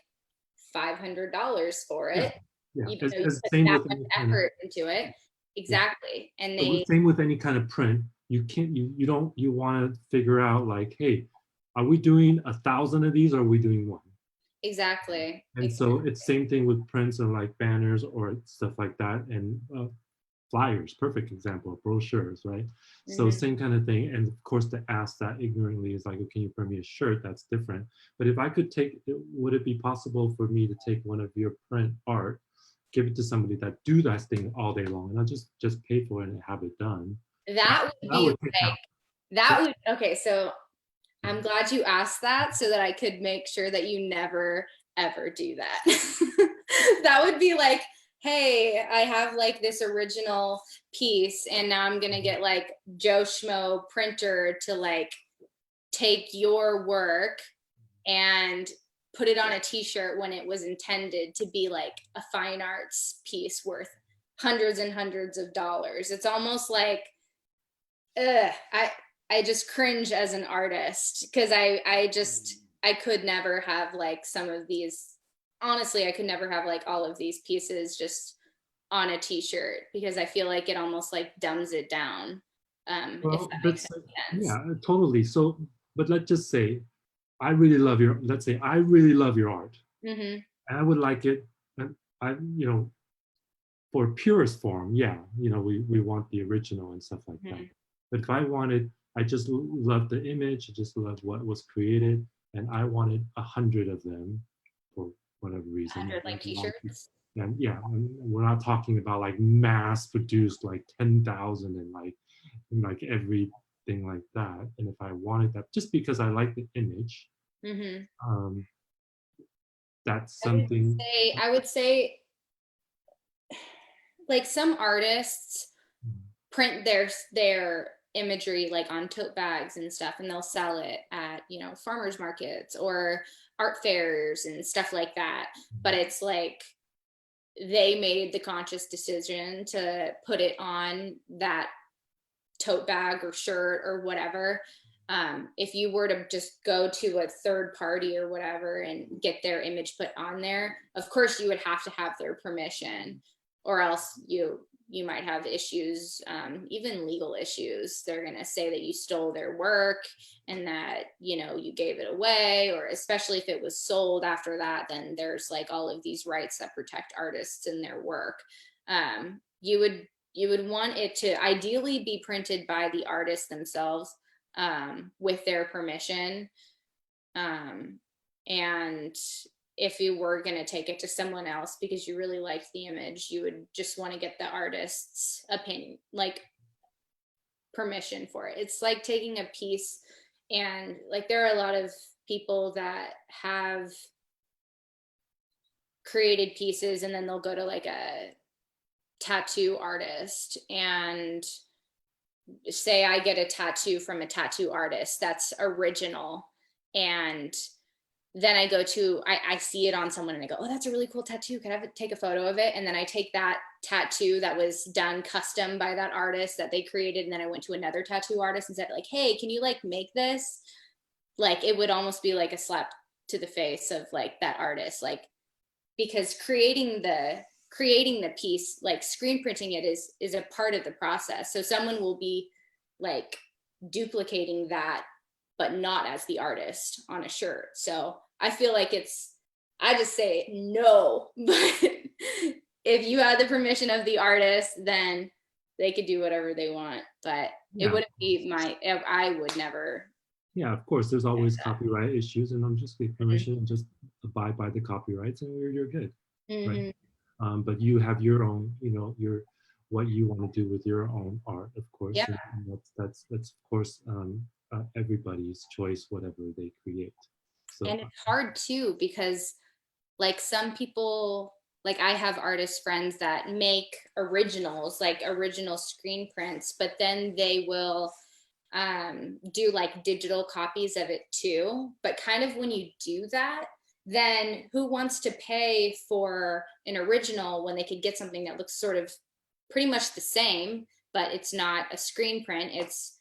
$500 for it. Yeah. You put Same that with much effort into it. Exactly. Yeah. And So same with any kind of print. You can't, you want to figure out like, hey, are we doing 1,000 of these, or are we doing one? Exactly. And so it's same thing with prints and like banners or stuff like that, and flyers, perfect example, brochures, right? So same kind of thing. And of course, to ask that ignorantly is like, oh, can you print me a shirt? That's different. But if I could would it be possible for me to take one of your print art, give it to somebody that do that thing all day long, and I'll just pay for it and have it done? That would be like, that would, okay, so I'm glad you asked that, so that I could make sure that you never ever do that. That would be like, hey, I have like this original piece, and now I'm gonna get like Joe Schmo printer to like take your work and put it on a t-shirt, when it was intended to be like a fine arts piece worth hundreds and hundreds of dollars. It's almost like, I just cringe as an artist, because I could never have like some of these, honestly, I could never have like all of these pieces just on a t-shirt, because I feel like it almost like dumbs it down. If that makes sense. Yeah, totally. So, but let's just say, let's say I really love your art. Mm-hmm. And I would like it, and for purest form, yeah, we want the original and stuff like that. But if I just love the image, I just love what was created, and I wanted 100 of them for whatever reason. 100 like t-shirts. And yeah, we're not talking about like mass produced like 10,000 and like everything like that. And if I wanted that, just because I like the image, that's something. I would say like some artists print their imagery like on tote bags and stuff, and they'll sell it at farmers markets or art fairs and stuff like that. But it's like, they made the conscious decision to put it on that tote bag or shirt or whatever. If you were to just go to a third party or whatever and get their image put on there, of course you would have to have their permission, or else you might have issues, even legal issues. They're going to say that you stole their work and that, you gave it away, or especially if it was sold after that, then there's like all of these rights that protect artists and their work. You would want it to ideally be printed by the artist themselves, with their permission. And if you were going to take it to someone else because you really liked the image, you would just want to get the artist's opinion, like permission for it. It's like taking a piece, and like there are a lot of people that have created pieces and then they'll go to like a tattoo artist and say, I get a tattoo from a tattoo artist that's original, and then I see it on someone and I go, oh, that's a really cool tattoo. Can I take a photo of it? And then I take that tattoo that was done custom by that artist that they created. And then I went to another tattoo artist and said like, hey, can you like make this? Like, it would almost be like a slap to the face of like that artist. Like, because creating the piece, like screen printing it is a part of the process. So someone will be like duplicating that, but not as the artist on a shirt. So I feel like I just say no, but if you had the permission of the artist, then they could do whatever they want, but it wouldn't be I would never. Yeah, of course, there's always copyright issues, and I'm just get permission and just abide by the copyrights, and you're good, right? But you have your own, your what you want to do with your own art, of course. Yeah. And that's of course everybody's choice, whatever they create. So and it's hard too, because like some people, like I have artist friends that make originals, like original screen prints, but then they will do like digital copies of it too. But kind of when you do that, then who wants to pay for an original when they could get something that looks sort of pretty much the same, but it's not a screen print, it's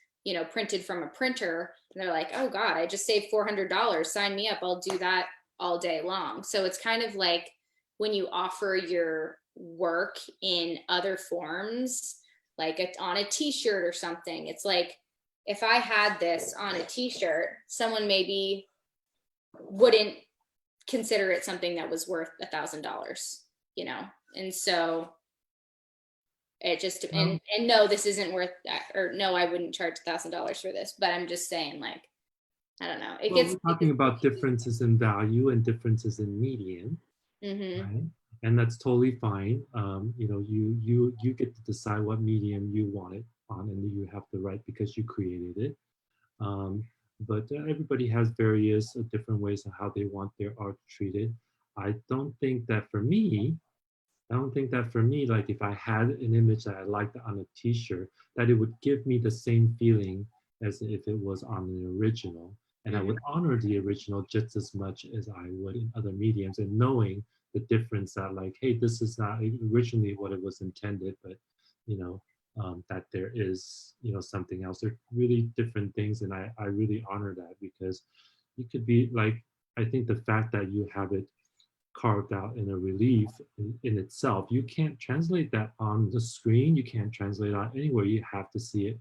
printed from a printer, and they're like, oh god, I just saved $400, sign me up, I'll do that all day long. So it's kind of like when you offer your work in other forms, like on a t-shirt or something, it's like if I had this on a t-shirt, someone maybe wouldn't consider it something that was worth $1,000, and so it just and no, this isn't worth that, or no, I wouldn't charge $1,000 for this, but I'm just saying, like, I don't know, we're talking about differences in value and differences in medium, right? And that's totally fine. You get to decide what medium you want it on, and you have the right because you created it. But everybody has various different ways of how they want their art treated. I don't think that for me, like if I had an image that I liked on a t-shirt, that it would give me the same feeling as if it was on an original. And I would honor the original just as much as I would in other mediums, and knowing the difference that like, hey, this is not originally what it was intended, but that there is, something else. They're really different things. And I really honor that, because you could be like, I think the fact that you have it carved out in a relief in itself, you can't translate that on the screen. You can't translate that anywhere. You have to see it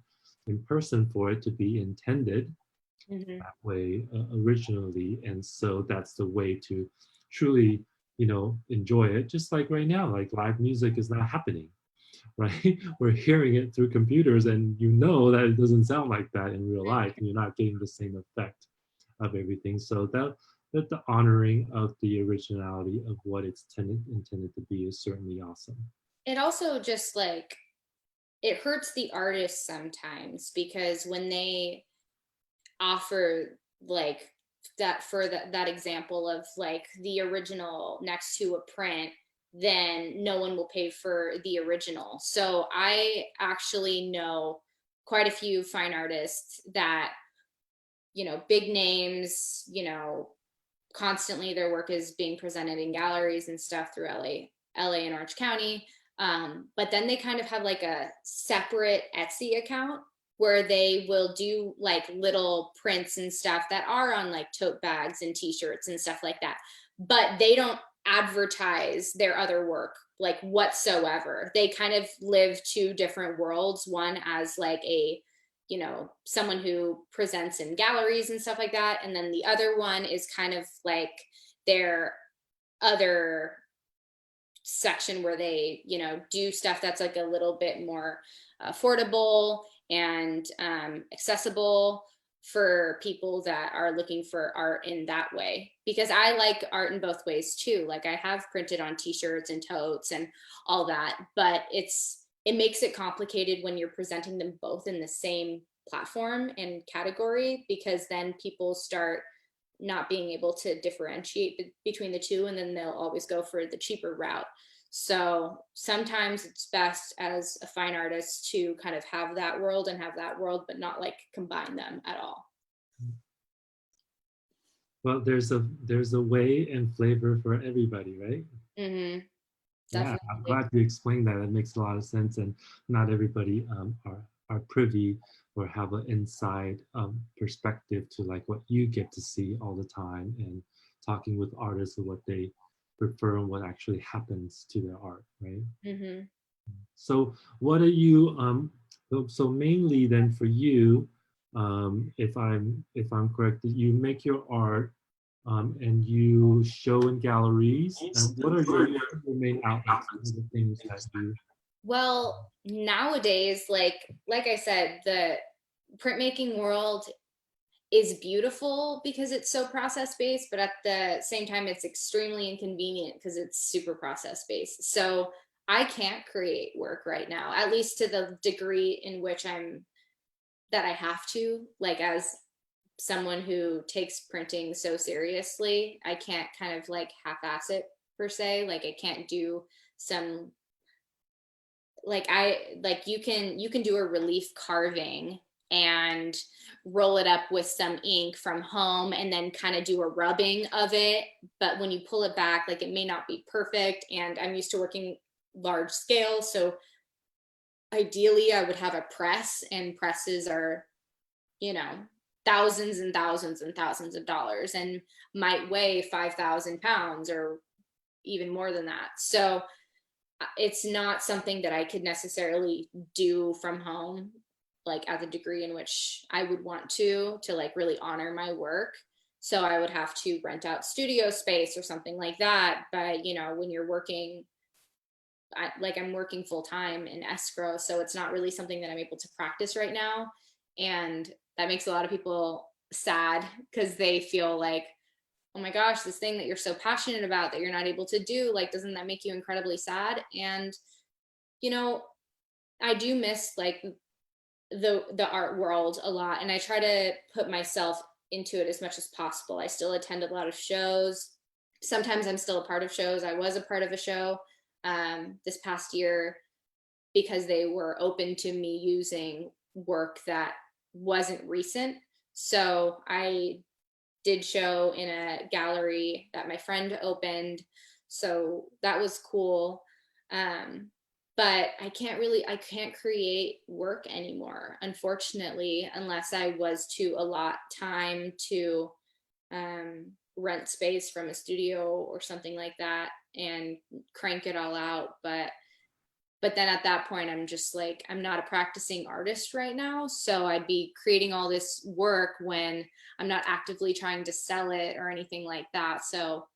in person for it to be intended that way originally. And so that's the way to truly, enjoy it. Just like right now, like live music is not happening, right? We're hearing it through computers, and that it doesn't sound like that in real life, and you're not getting the same effect of everything. So that the honoring of the originality of what it's intended to be is certainly awesome. It also just like, it hurts the artist sometimes, because when they offer like that, for that example of like the original next to a print, then no one will pay for the original. So I actually know quite a few fine artists that, big names, constantly their work is being presented in galleries and stuff through LA and Orange County. But then they kind of have like a separate Etsy account where they will do like little prints and stuff that are on like tote bags and t-shirts and stuff like that. But they don't advertise their other work like whatsoever. They kind of live two different worlds. One as like a, someone who presents in galleries and stuff like that. And then the other one is kind of like their other section where they, do stuff that's like a little bit more affordable and accessible for people that are looking for art in that way. Because I like art in both ways too. Like I have printed on t-shirts and totes and all that, but it makes it complicated when you're presenting them both in the same platform and category, because then people start not being able to differentiate between the two, and then they'll always go for the cheaper route. So sometimes it's best as a fine artist to kind of have that world and have that world, but not like combine them at all. Well, there's a way and flavor for everybody, right? Mm-hmm. Yeah, I'm Definitely. glad you explained that. It makes a lot of sense, and not everybody are privy or have an inside perspective to like what you get to see all the time, and talking with artists of what they prefer and what actually happens to their art, right? Mm-hmm. So, what are you? So mainly then for you, if I'm correct, that you make your art and you show in galleries. And what are your main outlets? What are the things that you? Well, nowadays, like I said, the printmaking world is beautiful because it's so process based, but at the same time, it's extremely inconvenient because it's super process based. So I can't create work right now, at least to the degree in which that I have to, like as someone who takes printing so seriously, I can't kind of like half-ass it per se. Like I can't do some like you can do a relief carving and roll it up with some ink from home and then kind of do a rubbing of it, but when you pull it back, like it may not be perfect, and I'm used to working large scale, so ideally I would have a press, and presses are, you know, thousands and thousands and thousands of dollars and might weigh 5,000 pounds or even more than that. So it's not something that I could necessarily do from home, like at the degree in which I would want to like really honor my work. So I would have to rent out studio space or something like that. But when you're working, I'm working full time in escrow, so it's not really something that I'm able to practice right now. And that makes a lot of people sad because they feel like, oh my gosh, this thing that you're so passionate about that you're not able to do, like, doesn't that make you incredibly sad? And, you know, I do miss like the art world a lot, and I try to put myself into it as much as possible. I still attend a lot of shows. Sometimes I'm still a part of shows. I was a part of a show this past year because they were open to me using work that wasn't recent. So I did show in a gallery that my friend opened. So that was cool. Um, but I can't create work anymore, unfortunately, unless I was to allot time to rent space from a studio or something like that and crank it all out. But then at that point, I'm just like, I'm not a practicing artist right now, so I'd be creating all this work when I'm not actively trying to sell it or anything like that. So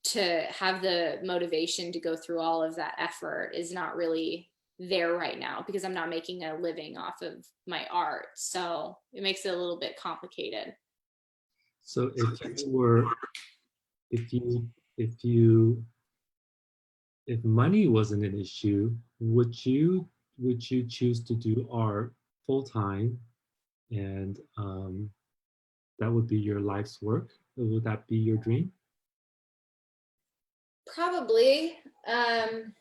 to have the motivation to go through all of that effort is not really there right now because I'm not making a living off of my art, so it makes it a little bit complicated. So if you if you if money wasn't an issue, would you choose to do art full time, and that would be your life's work? Would that be your dream? Probably. I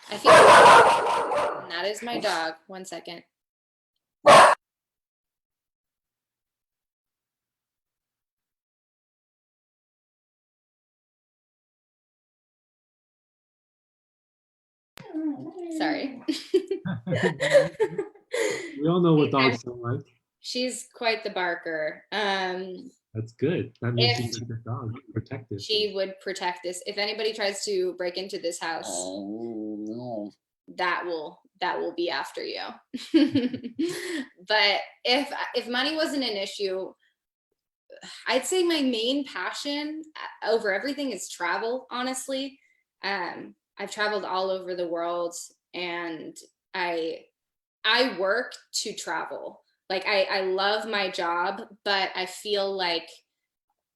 feel like that is my dog. 1 second. Sorry. We all know what dogs sound like. She's quite the barker. That's good. That means If she's a good dog, protective. she would protect this, if anybody tries to break into this house, Oh no. that will be after you. But if money wasn't an issue, I'd say my main passion over everything is travel, honestly. I've traveled all over the world, and I I work to travel. Like I love my job, but I feel like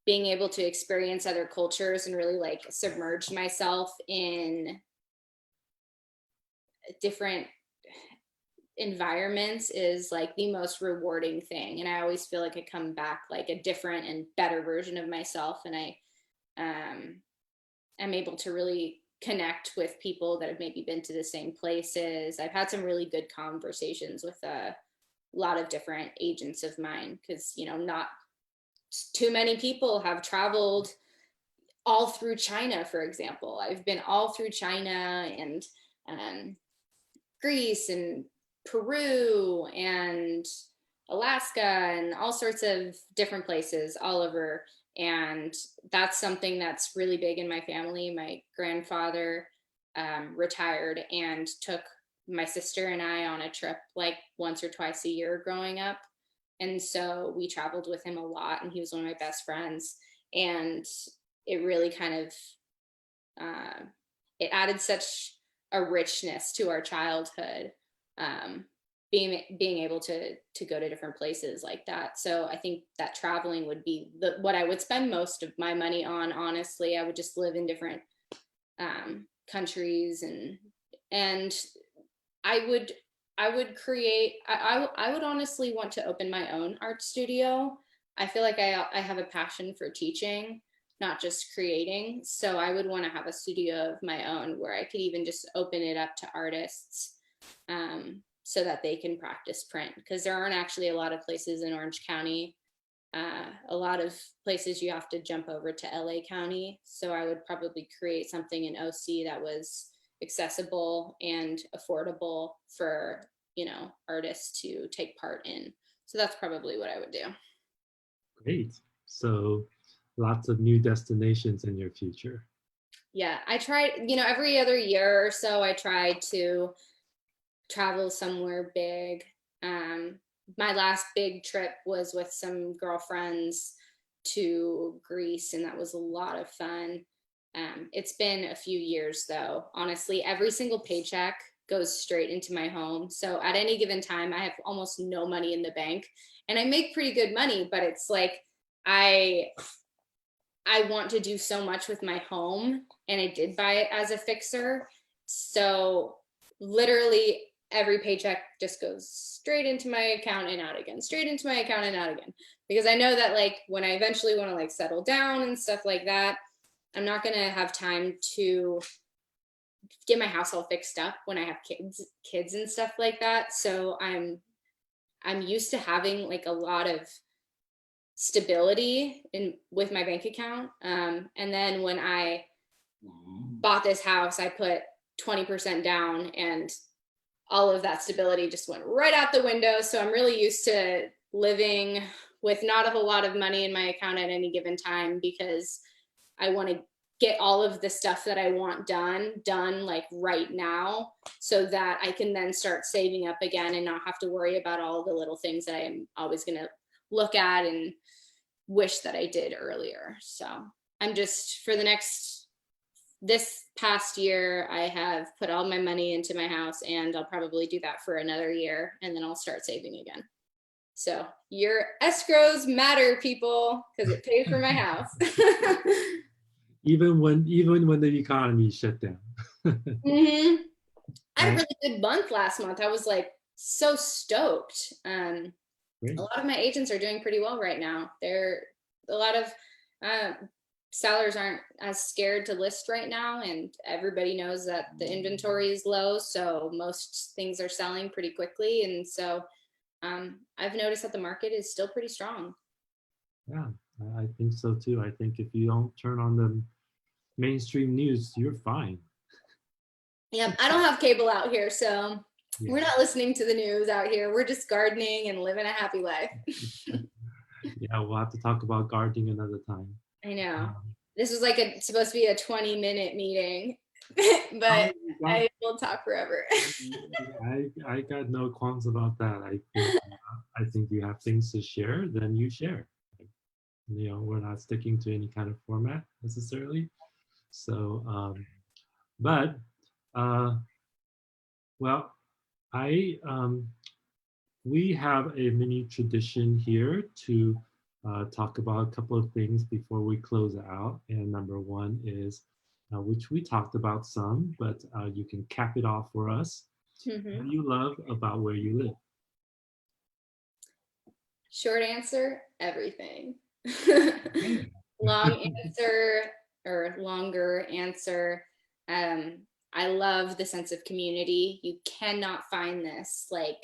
being able to experience other cultures and really like submerge myself in different environments is like the most rewarding thing, and I always feel like I come back like a different and better version of myself, and I am able to really connect with people that have maybe been to the same places. I've had some really good conversations with a lot of different agents of mine because not too many people have traveled all through China, for example. I've been all through China and Greece and Peru and Alaska and all sorts of different places all over. And that's something that's really big in my family. My grandfather retired and took my sister and I on a trip like once or twice a year growing up. And so we traveled with him a lot, and he was one of my best friends. And it really kind of it added such a richness to our childhood, being able to go to different places like that. So I think that traveling would be what I would spend most of my money on. Honestly, I would just live in different countries, and I would create. I would honestly want to open my own art studio. I feel like I have a passion for teaching, not just creating. So I would want to have a studio of my own where I could even just open it up to artists, so that they can practice print, because there aren't actually a lot of places in Orange County. A lot of places you have to jump over to LA County. So I would probably create something in OC that was accessible and affordable for, artists to take part in. So that's probably what I would do. Great. So lots of new destinations in your future. Yeah, I try, every other year or so, I try to travel somewhere big. My last big trip was with some girlfriends to Greece, and that was a lot of fun. It's been a few years though. Honestly, every single paycheck goes straight into my home. So at any given time, I have almost no money in the bank, and I make pretty good money, but it's like I want to do so much with my home, and I did buy it as a fixer. So literally every paycheck just goes straight into my account and out again, straight into my account and out again. Because I know that like when I eventually want to like settle down and stuff like that, I'm not going to have time to get my house all fixed up when I have kids and stuff like that. So I'm used to having like a lot of stability with my bank account. And then when I bought this house, I put 20% down, and all of that stability just went right out the window. So I'm really used to living with not a whole lot of money in my account at any given time, because I want to get all of the stuff that I want done like right now, so that I can then start saving up again and not have to worry about all the little things that I'm always going to look at and wish that I did earlier. So I'm just, for this past year, I have put all my money into my house, and I'll probably do that for another year, and then I'll start saving again. So your escrows matter, people, because it pays for my house. Even when the economy shut down. Mm-hmm. I had a really good month last month. I was like so stoked. A lot of my agents are doing pretty well right now. A lot of sellers aren't as scared to list right now, and everybody knows that the inventory is low, so most things are selling pretty quickly. And so I've noticed that the market is still pretty strong. Yeah, I think so too. I think if you don't turn on the mainstream news, you're fine. Yeah, I don't have cable out here, so we're not listening to the news out here. We're just gardening and living a happy life. Yeah, we'll have to talk about gardening another time. I know. This was like supposed to be a 20-minute meeting, but I will talk forever. I got no qualms about that. I think you have things to share, then you share. We're not sticking to any kind of format necessarily. So, but well, we have a mini tradition here to talk about a couple of things before we close out. And number one is, which we talked about some, but you can cap it off for us. Mm-hmm. What do you love about where you live? Short answer, everything. Long answer, or longer answer, I love the sense of community. You cannot find this like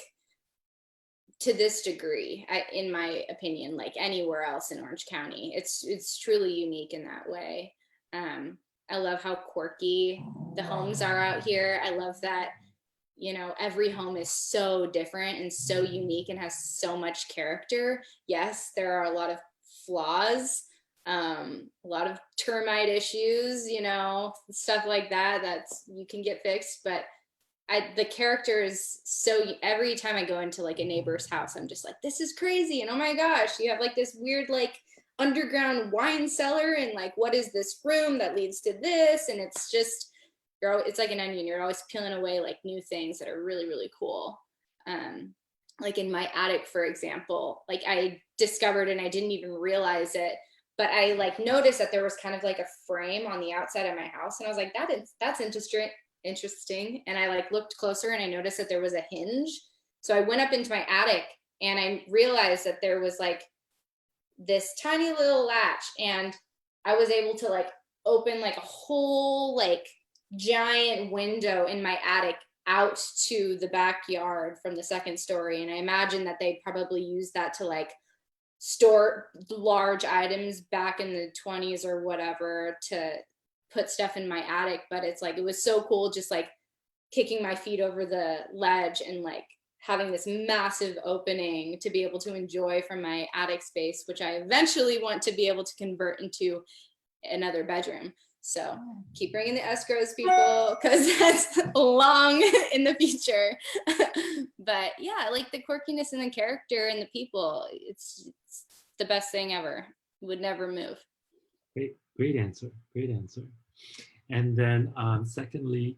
to this degree, in my opinion, like anywhere else in Orange County. It's truly unique in that way. I love how quirky the homes are out here. I love that, you know, every home is so different and so unique and has so much character. Yes, there are a lot of flaws, a lot of termite issues, you know, stuff like that that's you can get fixed, but the character is so, every time I go into like a neighbor's house, I'm just like, this is crazy. And oh my gosh, you have like this weird, like underground wine cellar. And like, what is this room that leads to this? And it's just, it's like an onion. You're always peeling away like new things that are really, really cool. Like in my attic, for example, like I discovered, and I didn't even realize it, but I like noticed that there was kind of like a frame on the outside of my house. And I was like, that's interesting. And I like looked closer and I noticed that there was a hinge. So I went up into my attic and I realized that there was like this tiny little latch, and I was able to like open like a whole like giant window in my attic out to the backyard from the second story. And I imagine that they probably used that to like store large items back in the 20s or whatever, to put stuff in my attic. But it's like, it was so cool just like kicking my feet over the ledge and like having this massive opening to be able to enjoy from my attic space, which I eventually want to be able to convert into another bedroom. So keep bringing the escrows, people, because that's long in the future. But yeah, like the quirkiness and the character and the people, it's the best thing ever. Would never move. Great answer. Great answer. And then secondly,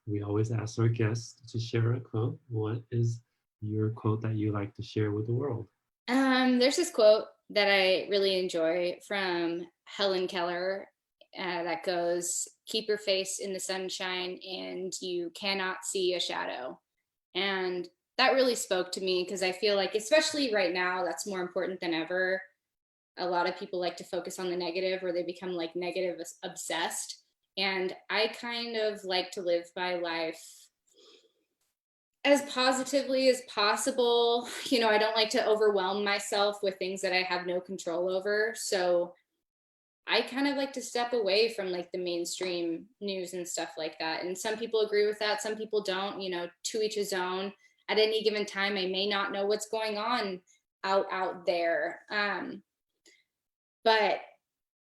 we always ask our guests to share a quote. What is your quote that you like to share with the world? There's this quote that I really enjoy from Helen Keller that goes, "Keep your face in the sunshine and you cannot see a shadow." And that really spoke to me, because I feel like, especially right now, that's more important than ever. A lot of people like to focus on the negative, or they become like negative obsessed. And I kind of like to live my life as positively as possible. You know, I don't like to overwhelm myself with things that I have no control over. So I kind of like to step away from like the mainstream news and stuff like that. And some people agree with that, some people don't, you know, to each his own. At any given time, I may not know what's going on out there. But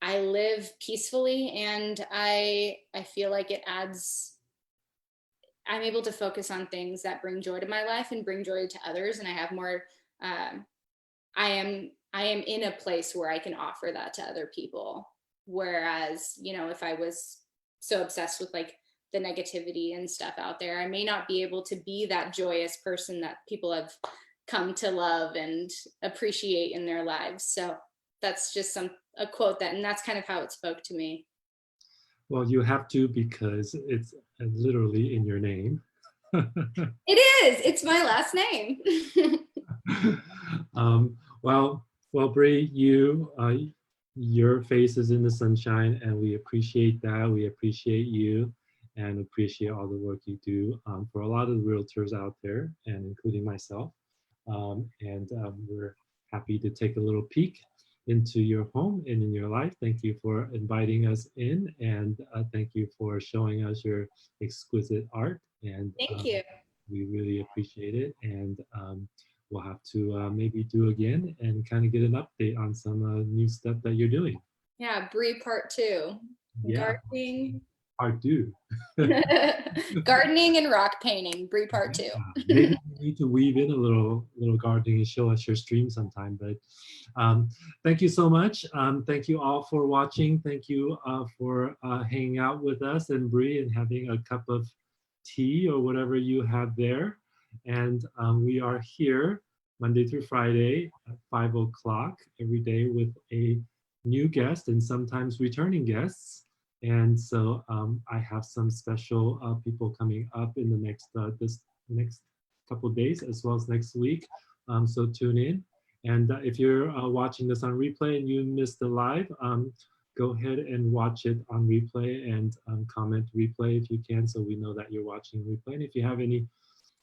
I live peacefully, and I feel like it adds, I'm able to focus on things that bring joy to my life and bring joy to others. And I have more, I am in a place where I can offer that to other people. Whereas, you know, if I was so obsessed with like the negativity and stuff out there, I may not be able to be that joyous person that people have come to love and appreciate in their lives. So that's just a quote that, and that's kind of how it spoke to me. Well, you have to, because it's literally in your name. It is. It's my last name. Well, Bri, your face is in the sunshine, and we appreciate that. We appreciate you, and appreciate all the work you do for a lot of the realtors out there, and including myself. We're happy to take a little peek into your home and in your life. Thank you for inviting us in, and thank you for showing us your exquisite art. And Thank you. We really appreciate it. And we'll have to maybe do again and kind of get an update on some new stuff that you're doing. Yeah, Bri Part 2. Yeah. Gardening. Part 2. Gardening and rock painting, Bri Part 2. Maybe you need to weave in a little gardening and show us your stream sometime. But thank you so much. Thank you all for watching. Thank you for hanging out with us and Bri, and having a cup of tea or whatever you have there. And we are here Monday through Friday at 5 o'clock every day with a new guest and sometimes returning guests. And so I have some special people coming up in the next next couple of days, as well as next week. So tune in. And if you're watching this on replay and you missed the live, go ahead and watch it on replay, and comment replay if you can, so we know that you're watching replay. And if you have any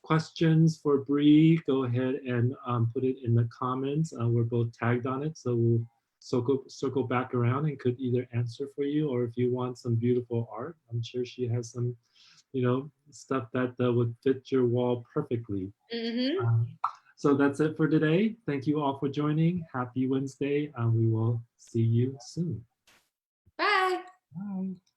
questions for Bri, go ahead and put it in the comments. We're both tagged on it, so we'll circle back around and could either answer for you, or if you want some beautiful art, I'm sure she has some, stuff that would fit your wall perfectly. Mm-hmm. So that's it for today. Thank you all for joining. Happy Wednesday. We will see you soon. Bye. Bye.